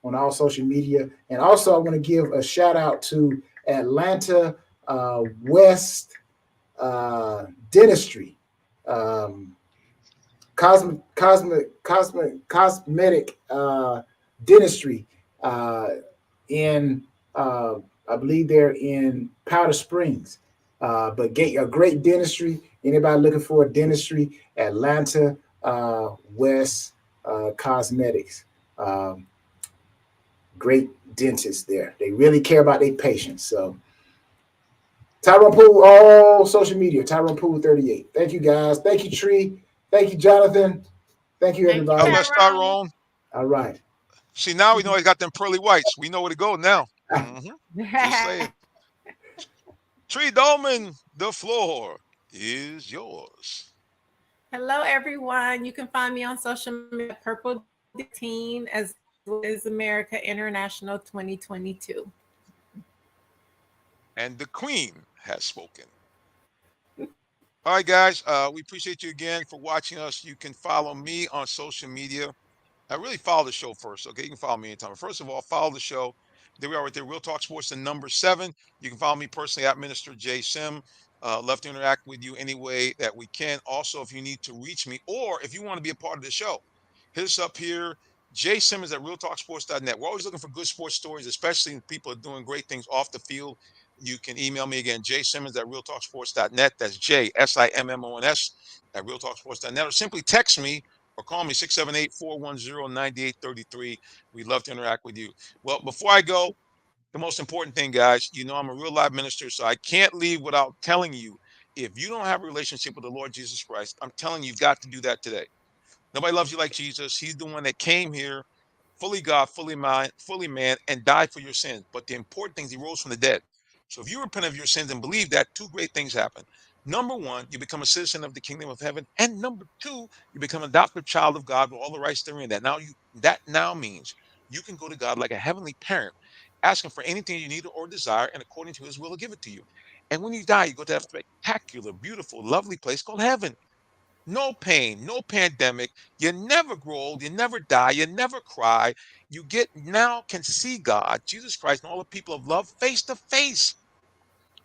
all social media. And also, I want to give a shout out to Atlanta West Dentistry, cosmetic dentistry in I believe they're in Powder Springs. But get a great dentistry. Anybody looking for a dentistry? Atlanta West Cosmetics. Great dentists there. They really care about their patients. So Tyrone Poole, all social media, Tyrone Poole 38. Thank you guys. Thank you, Tree. Thank you, Jonathan. Thank you, everybody. God bless Tyrone. All right. See, now we know he's got them pearly whites. We know where to go now. Just saying. Tree Dolman, the floor is yours. Hello, everyone. You can find me on social media, Purple Team, as well as America International 2022. And the Queen has spoken. All right, guys. We appreciate you again for watching us. You can follow me on social media. I really follow the show first, okay? You can follow me anytime. First of all, follow the show. There we are right there, Real Talk Sports, the number 7. You can follow me personally at Minister J Sim. Love to interact with you any way that we can. Also, if you need to reach me or if you want to be a part of the show, hit us up here. J Simmons at realtalksports.net. We're always looking for good sports stories, especially when people are doing great things off the field. You can email me again, jsimmons at realtalksports.net. That's JSIMMONS at realtalksports.net, or simply text me or call me 678-410-9833. We'd love to interact with you. Well, before I go, the most important thing, guys, I'm a real live minister, so I can't leave without telling you, if you don't have a relationship with the Lord Jesus Christ, I'm telling you, you've got to do that today. Nobody loves you like Jesus. He's the one that came here, fully God, fully man, and died for your sins. But the important thing is he rose from the dead. So if you repent of your sins and believe that, two great things happen. Number one, you become a citizen of the kingdom of heaven. And number two, you become an adopted child of God with all the rights therein. That now means you can go to God like a heavenly parent, asking for anything you need or desire, and according to his will, he'll give it to you. And when you die, you go to that spectacular, beautiful, lovely place called heaven. No pain, no pandemic. You never grow old. You never die. You never cry. You get now can see God, Jesus Christ, and all the people of love face to face.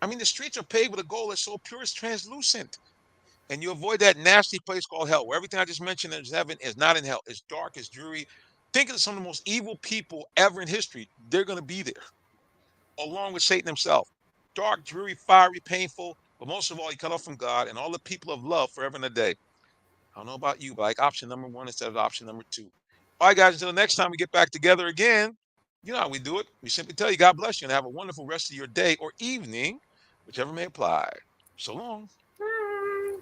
I mean, the streets are paved with a gold that's so pure it's translucent. And you avoid that nasty place called hell, where everything I just mentioned in heaven is not in hell. It's dark, it's dreary. Think of some of the most evil people ever in history. They're going to be there, along with Satan himself. Dark, dreary, fiery, painful, but most of all, you cut off from God and all the people of love forever and a day. I don't know about you, but I like option number 1 instead of option number 2. All right, guys, until the next time we get back together again, you know how we do it. We simply tell you, God bless you and have a wonderful rest of your day or evening, whichever may apply. So long. Bye.